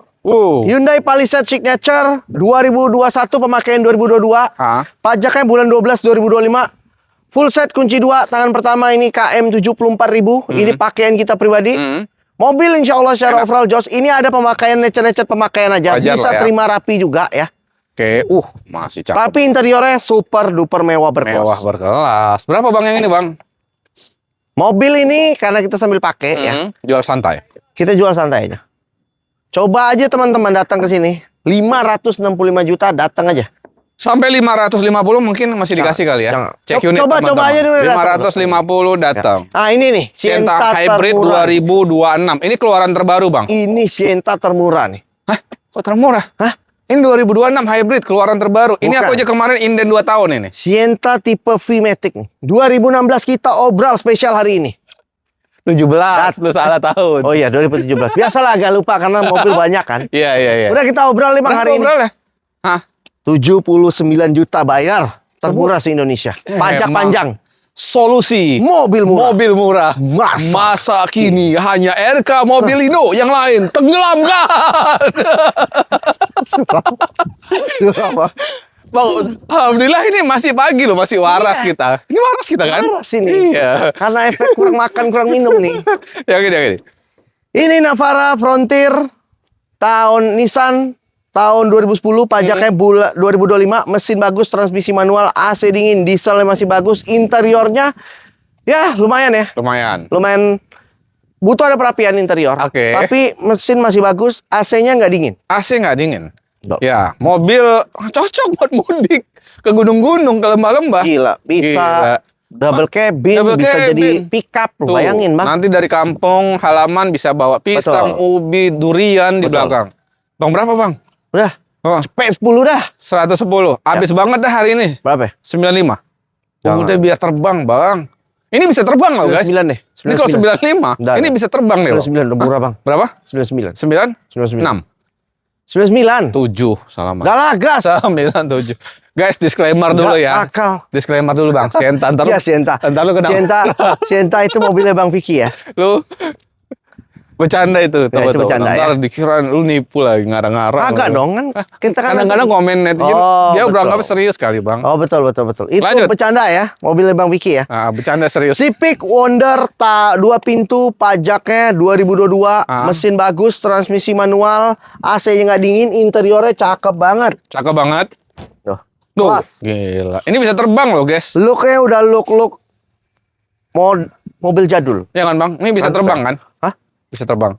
Speaker 1: Hyundai Palisade Signature 2021, pemakaian 2022.
Speaker 2: Ah.
Speaker 1: Pajaknya bulan 12 2025. Full set kunci 2, tangan pertama ini KM 74.000. Ini pakaian kita pribadi. Mobil insya Allah secara overall jos. Ini ada pemakaian lecet-lecet pemakaian aja.
Speaker 2: Wajar
Speaker 1: Bisa
Speaker 2: lah ya.
Speaker 1: terima rapi juga ya.
Speaker 2: Oke, masih cakep.
Speaker 1: Tapi interiornya super duper mewah berkelas.
Speaker 2: Mewah berkelas. Berapa bang yang ini bang?
Speaker 1: Mobil ini karena kita sambil pakai ya.
Speaker 2: Jual santai.
Speaker 1: Kita jual santai aja. Coba aja teman-teman datang ke sini. 565 juta datang aja.
Speaker 2: Sampai 550 mungkin masih dikasih kali ya.
Speaker 1: Jangan.
Speaker 2: Cek unit
Speaker 1: Coba aja dulu datang.
Speaker 2: 550 datang.
Speaker 1: Nah ini nih,
Speaker 2: Sienta Hybrid
Speaker 1: termurah.
Speaker 2: 2026. Ini keluaran terbaru bang.
Speaker 1: Ini Sienta termurah nih.
Speaker 2: Hah? Kok termurah?
Speaker 1: Hah?
Speaker 2: Ini 2026 Hybrid keluaran terbaru. Ini
Speaker 1: Bukan.
Speaker 2: aku aja kemarin inden 2 tahun ini.
Speaker 1: Sienta tipe V-Matic nih. 2016 kita obral spesial hari ini.
Speaker 2: 17. Lu salah tahun.
Speaker 1: Oh iya 2017. Biasalah agak lupa karena mobil banyak kan.
Speaker 2: Iya.
Speaker 1: Udah kita obral 5 hari ini.
Speaker 2: Ngobrol ya? Hah?
Speaker 1: 79 juta bayar. Termurah se-Indonesia. Pajak
Speaker 2: Emang.
Speaker 1: panjang.
Speaker 2: Solusi.
Speaker 1: Mobil murah.
Speaker 2: Mobil murah.
Speaker 1: Masa
Speaker 2: kini hanya RK Mobilindo yang lain tenggelamkan.
Speaker 1: Bang,
Speaker 2: Alhamdulillah ini masih pagi loh, masih waras
Speaker 1: Iya.
Speaker 2: kita. Ini waras kita kan?
Speaker 1: waras ini.
Speaker 2: Iya.
Speaker 1: Karena efek kurang makan, kurang minum nih.
Speaker 2: Ya.
Speaker 1: Ini Navara Frontier tahun Nissan tahun 2010, pajaknya 2025, mesin bagus, transmisi manual, AC dingin, dieselnya masih bagus, interiornya ya lumayan ya. Lumayan butuh ada perapian interior.
Speaker 2: Oke.
Speaker 1: Tapi mesin masih bagus, AC-nya nggak dingin.
Speaker 2: AC nggak dingin.
Speaker 1: Loh.
Speaker 2: Ya, mobil cocok buat mudik ke gunung-gunung, ke lembah-lembah.
Speaker 1: Gila, bisa double cabin,
Speaker 2: Double
Speaker 1: bisa
Speaker 2: cabin.
Speaker 1: jadi pickup.
Speaker 2: Tuh,
Speaker 1: Bayangin, Bang.
Speaker 2: nanti dari kampung halaman bisa bawa pisang,
Speaker 1: Betul.
Speaker 2: ubi, durian di
Speaker 1: Betul.
Speaker 2: belakang. Bang berapa, Bang?
Speaker 1: Udah,
Speaker 2: Oh,
Speaker 1: P10 dah.
Speaker 2: 110. Habis banget dah hari ini.
Speaker 1: Berapa?
Speaker 2: 95.
Speaker 1: Jangan.
Speaker 2: Udah biar terbang, Bang. Ini bisa terbang loh, guys.
Speaker 1: 99 deh.
Speaker 2: Ini kalau 95,
Speaker 1: Udah,
Speaker 2: ini
Speaker 1: udah.
Speaker 2: bisa terbang nih, loh.
Speaker 1: 99 udah murah, Bang.
Speaker 2: Berapa?
Speaker 1: 99.
Speaker 2: 9?
Speaker 1: 99.
Speaker 2: 6.
Speaker 1: 99.
Speaker 2: 7. Salah, Bang.
Speaker 1: Gak lah, gas.
Speaker 2: 97. Guys, disclaimer dulu
Speaker 1: Nggak
Speaker 2: ya.
Speaker 1: akal.
Speaker 2: Disclaimer dulu, Bang. Sienta, ntar
Speaker 1: Ya, Sienta.
Speaker 2: ntar lu kena.
Speaker 1: Sienta itu mobilnya Bang Vicky ya.
Speaker 2: Lu bercanda itu,
Speaker 1: Ya, itu bercanda,
Speaker 2: ntar dikira lu nipu lagi ngarang-ngarang.
Speaker 1: Agak
Speaker 2: lu.
Speaker 1: dong kan. Kita kan
Speaker 2: Kadang-kadang komen netizen,
Speaker 1: Oh,
Speaker 2: dia
Speaker 1: betul.
Speaker 2: beranggap serius kali, Bang.
Speaker 1: Oh, betul. Itu
Speaker 2: Lanjut.
Speaker 1: bercanda ya, mobilnya Bang Vicky ya.
Speaker 2: Nah, bercanda serius.
Speaker 1: Civic Wonder 2 pintu, pajaknya 2022,
Speaker 2: Ah.
Speaker 1: mesin bagus, transmisi manual, AC-nya nggak dingin, interiornya cakep banget.
Speaker 2: Cakep banget.
Speaker 1: Tuh,
Speaker 2: Tuh,
Speaker 1: kelas.
Speaker 2: gila. Ini bisa terbang loh, guys.
Speaker 1: Looknya udah look mobil jadul.
Speaker 2: Ya kan, Bang? Ini bisa
Speaker 1: Mantap.
Speaker 2: terbang kan?
Speaker 1: Hah?
Speaker 2: Bisa terbang.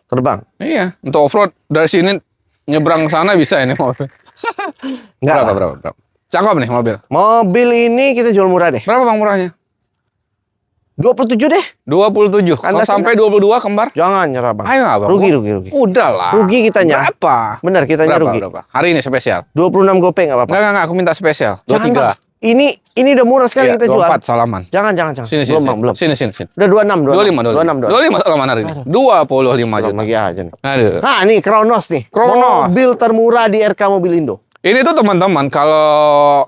Speaker 1: Terbang.
Speaker 2: Iya, untuk off-road dari sini nyebrang sana bisa ini mobil.
Speaker 1: Enggak lah.
Speaker 2: Berapa? Cakep nih mobil.
Speaker 1: Mobil ini kita jual murah deh.
Speaker 2: Berapa, Bang, murahnya?
Speaker 1: 27 deh.
Speaker 2: 27. Kalau
Speaker 1: Anda
Speaker 2: sampai 22 kembar?
Speaker 1: Jangan nyerah, Bang.
Speaker 2: Ayo, Bang.
Speaker 1: Rugi.
Speaker 2: Udah lah.
Speaker 1: Rugi kitanya.
Speaker 2: Berapa?
Speaker 1: Benar, kitanya rugi.
Speaker 2: Berapa? Hari ini spesial.
Speaker 1: 26 gopeng nggak apa-apa.
Speaker 2: Enggak, aku minta spesial.
Speaker 1: Jangan,
Speaker 2: 23.
Speaker 1: Bang. Ini udah murah sekali
Speaker 2: Iya,
Speaker 1: kita jual.
Speaker 2: 24 salaman.
Speaker 1: Jangan.
Speaker 2: Sini.
Speaker 1: Belum, Bang, belum.
Speaker 2: Sini.
Speaker 1: Udah 26.
Speaker 2: 25 salaman hari ini. 25
Speaker 1: Belum
Speaker 2: juta.
Speaker 1: lagi aja nih.
Speaker 2: Aduh.
Speaker 1: Nah, nih Kronos nih.
Speaker 2: Kronos.
Speaker 1: Mobil termurah di RK Mobilindo.
Speaker 2: Ini tuh teman-teman, kalau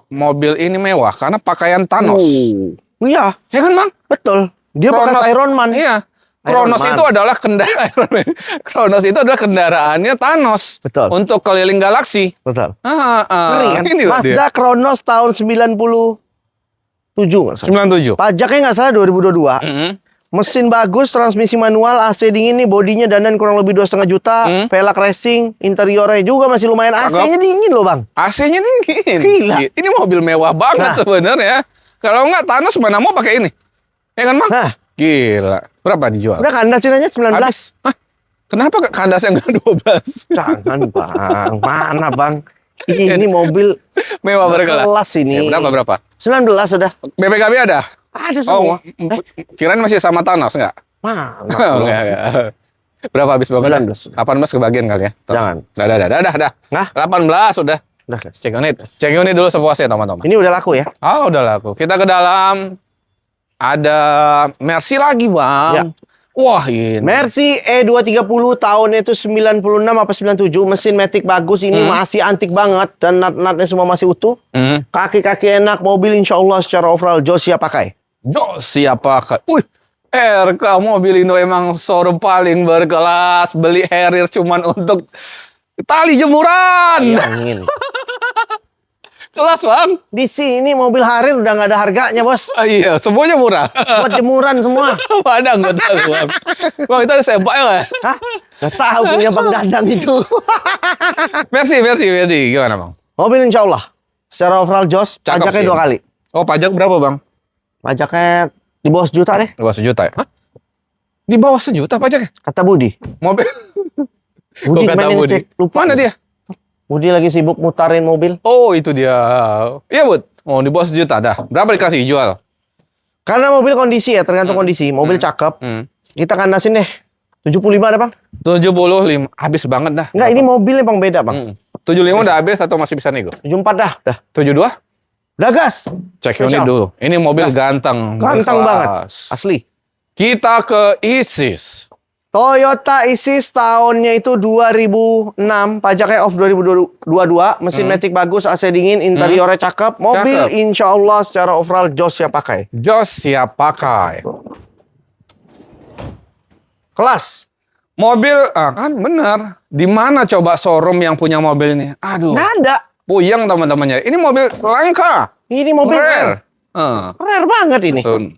Speaker 2: mobil ini mewah karena pakaian Thanos.
Speaker 1: Iya,
Speaker 2: Ya kan, Bang?
Speaker 1: betul. Dia bekas Iron Man.
Speaker 2: Iya.
Speaker 1: Iron
Speaker 2: Kronos
Speaker 1: Man.
Speaker 2: itu adalah Kronos itu adalah kendaraannya Thanos.
Speaker 1: Betul.
Speaker 2: Untuk keliling galaksi.
Speaker 1: Betul.
Speaker 2: Ngeri
Speaker 1: kan?
Speaker 2: Ini loh dia.
Speaker 1: Mazda Kronos tahun 97 nggak salah.
Speaker 2: 97.
Speaker 1: Pajaknya nggak salah 2022.
Speaker 2: Mm-hmm.
Speaker 1: Mesin bagus, transmisi manual, AC dingin nih, bodinya dandan kurang lebih 2,5 juta, velg racing, interiornya juga masih lumayan. AC-nya dingin loh, Bang.
Speaker 2: AC-nya dingin.
Speaker 1: Gila.
Speaker 2: Ini mobil mewah banget
Speaker 1: Nah.
Speaker 2: sebenarnya. Kalau nggak Thanos mana mau pakai ini? Ya kan, Bang?
Speaker 1: Nah,
Speaker 2: Gila. Berapa dijual?
Speaker 1: udah kandasin aja 19.
Speaker 2: Habis. Hah? Kenapa kandasnya nggak 12?
Speaker 1: Jangan, Bang. Mana, Bang? Ini mobil
Speaker 2: Mewah berkelas.
Speaker 1: kelas ini.
Speaker 2: Ya, berapa?
Speaker 1: 19 sudah.
Speaker 2: BPKB ada?
Speaker 1: Ada semua.
Speaker 2: Kirain masih sama Thanos nggak?
Speaker 1: Mana?
Speaker 2: Enggak. Berapa habis banget?
Speaker 1: 19.
Speaker 2: 18 kebagian kali ya? Tuh.
Speaker 1: Jangan.
Speaker 2: Dah.
Speaker 1: Nah,
Speaker 2: 18 udah.
Speaker 1: udah.
Speaker 2: Cek unit. Cek unit dulu sepuasnya, teman-teman.
Speaker 1: Ini udah laku ya?
Speaker 2: Ah, udah laku. Kita ke dalam. Ada Mercy lagi, Bang.
Speaker 1: Ya.
Speaker 2: Wah, ini.
Speaker 1: Mercy E230 tahunnya itu 96 apa 97, mesin matic bagus, ini masih antik banget dan nut-nutnya semua masih utuh.
Speaker 2: Hmm.
Speaker 1: Kaki-kaki enak, mobil insya Allah secara overall Jos siap pakai.
Speaker 2: Siapa? Wih, RK Mobilindo emang showroom paling berkelas. Beli Harrier cuman untuk tali jemuran.
Speaker 1: Bayangin.
Speaker 2: Kelas, Bang.
Speaker 1: Di sini mobil Harrier udah nggak ada harganya, Bos.
Speaker 2: Ah, iya, semuanya murah.
Speaker 1: Buat jemuran semua.
Speaker 2: Mana nggak tahu, Bang. Bang, itu ada sebaknya nggak?
Speaker 1: Hah? Gak tahu punya Bang Dadang itu.
Speaker 2: Mercy. Gimana, Bang?
Speaker 1: Mobil insya Allah secara overall Jos,
Speaker 2: Cakep
Speaker 1: pajaknya
Speaker 2: sih.
Speaker 1: 2 kali.
Speaker 2: Oh, pajak berapa, Bang?
Speaker 1: Pajaknya di bawah sejuta deh,
Speaker 2: Di bawah sejuta ya? Hah? Di bawah sejuta pajaknya?
Speaker 1: kata Budi.
Speaker 2: Mobil?
Speaker 1: Budi
Speaker 2: Kok kata
Speaker 1: main
Speaker 2: Budi?
Speaker 1: ngecek, lupa.
Speaker 2: Mana dia?
Speaker 1: Budi lagi sibuk mutarin mobil.
Speaker 2: Oh, itu dia. Iya, Bud. Oh, di bawah sejuta dah. Berapa dikasih jual?
Speaker 1: Karena mobil kondisi ya, tergantung kondisi. Mobil cakep. Kita kandasin deh. 75 ada, Bang?
Speaker 2: 75. Habis banget dah.
Speaker 1: Enggak, ini mobilnya Bang beda, Bang.
Speaker 2: 75 udah habis atau masih bisa nego?
Speaker 1: 74 dah.
Speaker 2: 72?
Speaker 1: Udah gas.
Speaker 2: Cek
Speaker 1: Spesial.
Speaker 2: unit dulu. Ini mobil
Speaker 1: Gas.
Speaker 2: ganteng.
Speaker 1: Ganteng
Speaker 2: berkelas.
Speaker 1: banget. Asli.
Speaker 2: Kita ke Isis.
Speaker 1: Toyota Isis tahunnya itu 2006, pajaknya off 2022, mesin matic bagus, AC dingin, interiornya cakep, mobil
Speaker 2: Cakep.
Speaker 1: insya Allah secara overall Jos siap pakai.
Speaker 2: Jos siap pakai.
Speaker 1: Kelas.
Speaker 2: Mobil, kan bener. Di mana coba showroom yang punya mobil ini? Aduh.
Speaker 1: Nggak ada.
Speaker 2: Puyeng teman-temannya. Ini mobil langka.
Speaker 1: Ini mobil rare. Rare banget ini.
Speaker 2: Tuh.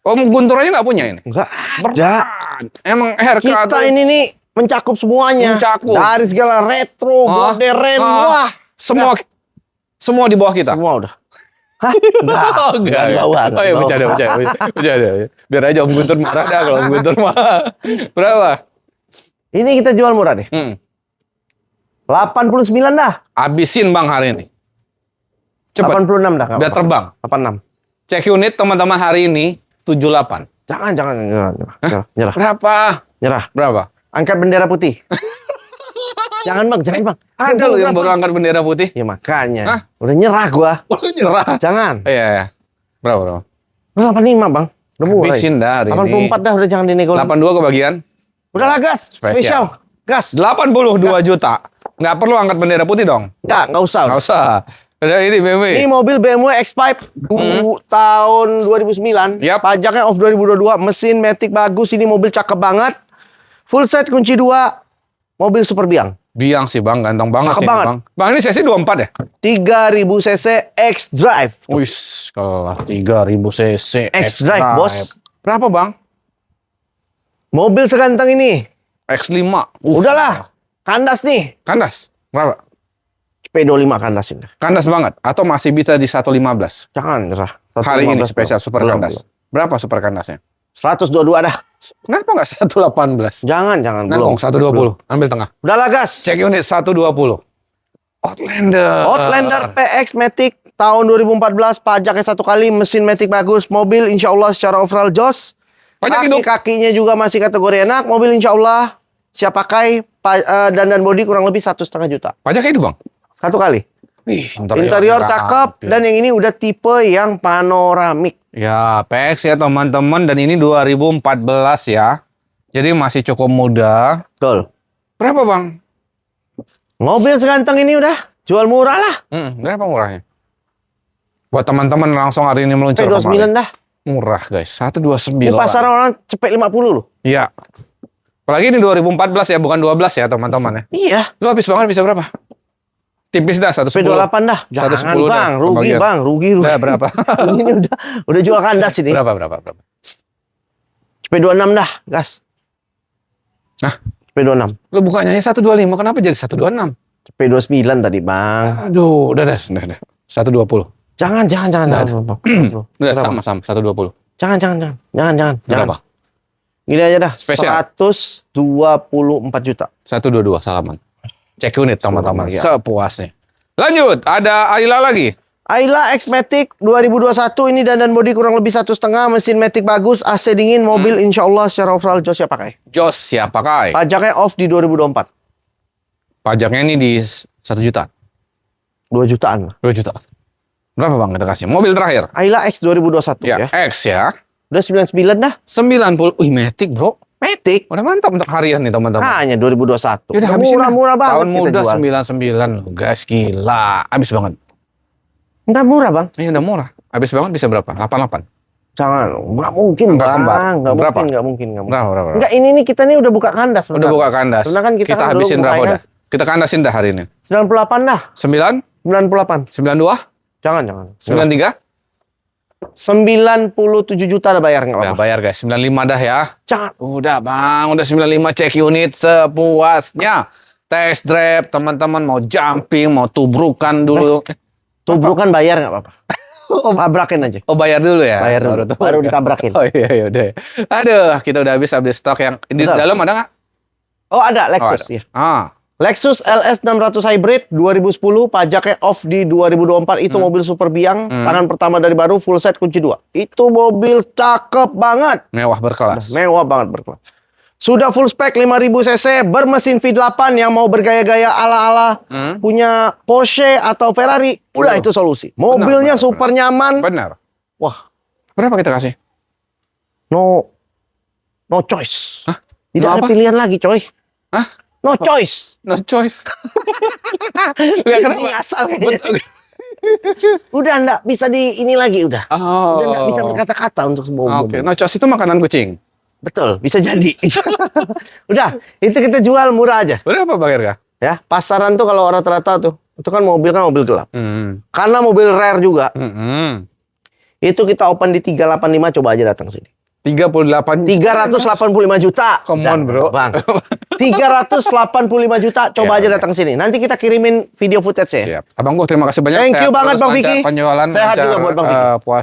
Speaker 2: Om Guntur aja nggak punya ini?
Speaker 1: Enggak ada.
Speaker 2: Berat. Emang RK
Speaker 1: Kita
Speaker 2: tuh
Speaker 1: ini nih mencakup semuanya.
Speaker 2: Mencakup.
Speaker 1: Dari segala retro, modern, wah.
Speaker 2: Semua di bawah kita.
Speaker 1: Semua udah. Hah? Enggak.
Speaker 2: Enggak.
Speaker 1: Bawah.
Speaker 2: Oh ya, bercanda. Biar aja Om Guntur marah dah kalau Om Guntur marah. Berapa?
Speaker 1: Ini kita jual murah deh. 89 dah.
Speaker 2: Habisin Bang hari ini. Cepat.
Speaker 1: 86 dah.
Speaker 2: Biar terbang.
Speaker 1: 86.
Speaker 2: Cek unit teman-teman hari ini 78.
Speaker 1: Jangan nyerah.
Speaker 2: Berapa?
Speaker 1: Nyerah.
Speaker 2: Berapa?
Speaker 1: Angkat bendera putih. Jangan Bang.
Speaker 2: Ada loh yang baru angkat bendera putih.
Speaker 1: Ya makanya.
Speaker 2: Hah?
Speaker 1: Udah nyerah gua.
Speaker 2: Udah nyerah.
Speaker 1: Jangan.
Speaker 2: Iya. Berapa?
Speaker 1: Udah 85 Bang. Udah murah.
Speaker 2: Habisin dah hari
Speaker 1: 84
Speaker 2: ini.
Speaker 1: dah udah jangan dinego.
Speaker 2: 82 kebagian.
Speaker 1: Udah lah gas.
Speaker 2: Spesial.
Speaker 1: Gas.
Speaker 2: 82 juta. Nggak perlu angkat bendera putih dong.
Speaker 1: Enggak usah.
Speaker 2: Nggak usah. Ada ini BMW.
Speaker 1: Ini mobil BMW X5 tahun 2009.
Speaker 2: Yap.
Speaker 1: Pajaknya off 2022. Mesin Matic bagus. Ini mobil cakep banget. Full set kunci 2. Mobil super biang.
Speaker 2: Biang sih Bang, ganteng banget
Speaker 1: Cakep
Speaker 2: sih
Speaker 1: banget.
Speaker 2: Bang. Bang ini sesi 24 ya?
Speaker 1: 3000 cc X-Drive.
Speaker 2: Wih, kelas 3000 cc.
Speaker 1: X-Drive, bos.
Speaker 2: Berapa Bang?
Speaker 1: Mobil seganteng ini.
Speaker 2: X5.
Speaker 1: Udahlah. Kandas nih.
Speaker 2: Kandas. Berapa?
Speaker 1: P25 kandasin.
Speaker 2: Kandas banget. Atau masih bisa di 115?
Speaker 1: Jangan nyerah.
Speaker 2: Hari ini
Speaker 1: 115
Speaker 2: spesial
Speaker 1: belum.
Speaker 2: super
Speaker 1: Belum,
Speaker 2: kandas. Berapa super kandasnya?
Speaker 1: 122 dah.
Speaker 2: Kenapa nggak 118?
Speaker 1: Jangan
Speaker 2: Nangkong
Speaker 1: belum.
Speaker 2: 120. Ambil tengah.
Speaker 1: Udahlah gas.
Speaker 2: Cek unit 120.
Speaker 1: Outlander PX Matic tahun 2014, pajaknya 1 kali, mesin Matic bagus, mobil insya Allah secara overall jos.
Speaker 2: Pajak hidup.
Speaker 1: Kakinya juga masih kategori enak, mobil insya Allah siap pakai, dan bodi kurang lebih 1,5 juta.
Speaker 2: Pajak itu Bang?
Speaker 1: 1 kali.
Speaker 2: Wih,
Speaker 1: Interior cakep, dan yang ini udah tipe yang panoramik.
Speaker 2: Ya, PX ya teman-teman, dan ini 2014 ya. Jadi masih cukup muda.
Speaker 1: Betul.
Speaker 2: Berapa Bang?
Speaker 1: Mobil seganteng ini udah jual murah lah.
Speaker 2: Berapa murahnya? Buat teman-teman langsung hari ini meluncur
Speaker 1: P29 dah.
Speaker 2: Murah guys, 129.
Speaker 1: Ini pasaran orang cepet 50 loh.
Speaker 2: Iya. Apalagi ini 2014 ya, bukan 12 ya teman-teman ya.
Speaker 1: Iya.
Speaker 2: Lu habis banget bisa berapa? Tipis dah, 110.
Speaker 1: P28 dah. Jangan
Speaker 2: 110
Speaker 1: Bang,
Speaker 2: dah,
Speaker 1: rugi
Speaker 2: kebagian.
Speaker 1: Bang, rugi.
Speaker 2: Udah berapa?
Speaker 1: Ini udah jual kandas ini.
Speaker 2: Berapa?
Speaker 1: P26 dah, gas.
Speaker 2: Nah,
Speaker 1: P26.
Speaker 2: lu bukannya 125, kenapa jadi 126?
Speaker 1: P29 tadi, Bang.
Speaker 2: Aduh, udah. 120.
Speaker 1: Jangan.
Speaker 2: Udah, sama 120.
Speaker 1: Jangan.
Speaker 2: Berapa?
Speaker 1: Gini aja dah.
Speaker 2: Spesial.
Speaker 1: 124 juta.
Speaker 2: 122, salaman. Cek unit teman-teman,
Speaker 1: Ya.
Speaker 2: sepuasnya. Lanjut, ada Ayla lagi.
Speaker 1: Ayla X Matic 2021 ini dan bodi kurang lebih 1,5, mesin Matic bagus, AC dingin, mobil insya Allah secara overall jos siap pakai.
Speaker 2: Jos siap pakai.
Speaker 1: Pajaknya off di 2024.
Speaker 2: Pajaknya ini di 1 juta.
Speaker 1: 2 jutaan.
Speaker 2: 2 juta. Berapa Bang kita kasih? Mobil terakhir.
Speaker 1: Ayla X 2021
Speaker 2: Ya,
Speaker 1: ya.
Speaker 2: X ya.
Speaker 1: Udah 99 dah.
Speaker 2: 90. Wih, Matic bro.
Speaker 1: Matic.
Speaker 2: Udah mantap untuk harian nih teman-teman.
Speaker 1: Hanya 2021.
Speaker 2: Yaudah, habisin dah.
Speaker 1: Murah banget.
Speaker 2: Tahun
Speaker 1: kita
Speaker 2: muda
Speaker 1: jual.
Speaker 2: 99 loh guys, gila. Habis banget.
Speaker 1: Enggak murah, Bang.
Speaker 2: Ini udah murah. Habis banget bisa berapa? 88.
Speaker 1: Jangan. Enggak mungkin,
Speaker 2: Enggak
Speaker 1: Bang.
Speaker 2: kembar. Berapa?
Speaker 1: Enggak mungkin.
Speaker 2: Berapa?
Speaker 1: Enggak, ini nih kita nih udah buka kandas.
Speaker 2: Udah buka kandas.
Speaker 1: Karena kan kita kan dulu
Speaker 2: habisin berapa
Speaker 1: bukanya
Speaker 2: udah? Kita kandasin dah hari ini.
Speaker 1: 98 dah.
Speaker 2: 9?
Speaker 1: 98.
Speaker 2: 92?
Speaker 1: Jangan.
Speaker 2: 93?
Speaker 1: 97 juta udah bayar enggak
Speaker 2: Udah
Speaker 1: apa-apa.
Speaker 2: bayar guys, 95 dah ya.
Speaker 1: Jangan.
Speaker 2: Udah Bang, udah 95 cek unit sepuasnya. Test drive, teman-teman mau jumping, mau tubrukan dulu.
Speaker 1: Tubrukan bayar enggak apa-apa. Tabrakin aja.
Speaker 2: Oh bayar dulu ya?
Speaker 1: Bayar dulu. Baru ditabrakin.
Speaker 2: Oh iya udah. Aduh, kita udah habis stok yang di
Speaker 1: Betul.
Speaker 2: dalam ada nggak?
Speaker 1: Oh, ada Lexus
Speaker 2: ada.
Speaker 1: ya.
Speaker 2: Lexus
Speaker 1: Lexus LS 600 Hybrid 2010, pajaknya off di 2024. Itu mobil super biang, tangan pertama dari baru, full set kunci 2. Itu mobil cakep banget.
Speaker 2: mewah berkelas.
Speaker 1: Mewah banget berkelas. Sudah full spek 5000 cc, bermesin V8 yang mau bergaya-gaya ala-ala punya Porsche atau Ferrari, udah itu solusi. Mobilnya
Speaker 2: benar,
Speaker 1: super nyaman.
Speaker 2: Benar.
Speaker 1: Wah,
Speaker 2: Berapa kita kasih?
Speaker 1: no choice.
Speaker 2: Hah?
Speaker 1: Tidak
Speaker 2: No
Speaker 1: ada
Speaker 2: apa?
Speaker 1: pilihan lagi, coy.
Speaker 2: Hah?
Speaker 1: No choice.
Speaker 2: No choice. Lihat
Speaker 1: Ini
Speaker 2: kenapa?
Speaker 1: asal kayaknya.
Speaker 2: Betul.
Speaker 1: Udah enggak bisa di ini lagi udah.
Speaker 2: Oh.
Speaker 1: Udah enggak bisa berkata-kata untuk sebuah
Speaker 2: Oke,
Speaker 1: mobil.
Speaker 2: no choice itu makanan kucing.
Speaker 1: Betul, bisa jadi. Udah, itu kita jual murah aja.
Speaker 2: Berapa Bang Erga?
Speaker 1: Ya, pasaran tuh kalau rata-rata tuh Itu kan mobil gelap. Karena mobil rare juga. Itu kita open di 385, coba aja datang sini.
Speaker 2: 38
Speaker 1: 385 juta.
Speaker 2: Come on, bro.
Speaker 1: Bang. 385 juta, coba aja datang sini. Nanti kita kirimin video footage-nya.
Speaker 2: Siap. Abang Gu, terima kasih banyak.
Speaker 1: Thank you
Speaker 2: Sehat
Speaker 1: banget,
Speaker 2: terus,
Speaker 1: Bang
Speaker 2: lancar
Speaker 1: Vicky.
Speaker 2: penjualan,
Speaker 1: Sehat juga
Speaker 2: lancar,
Speaker 1: buat Bang Vicky.
Speaker 2: puasa.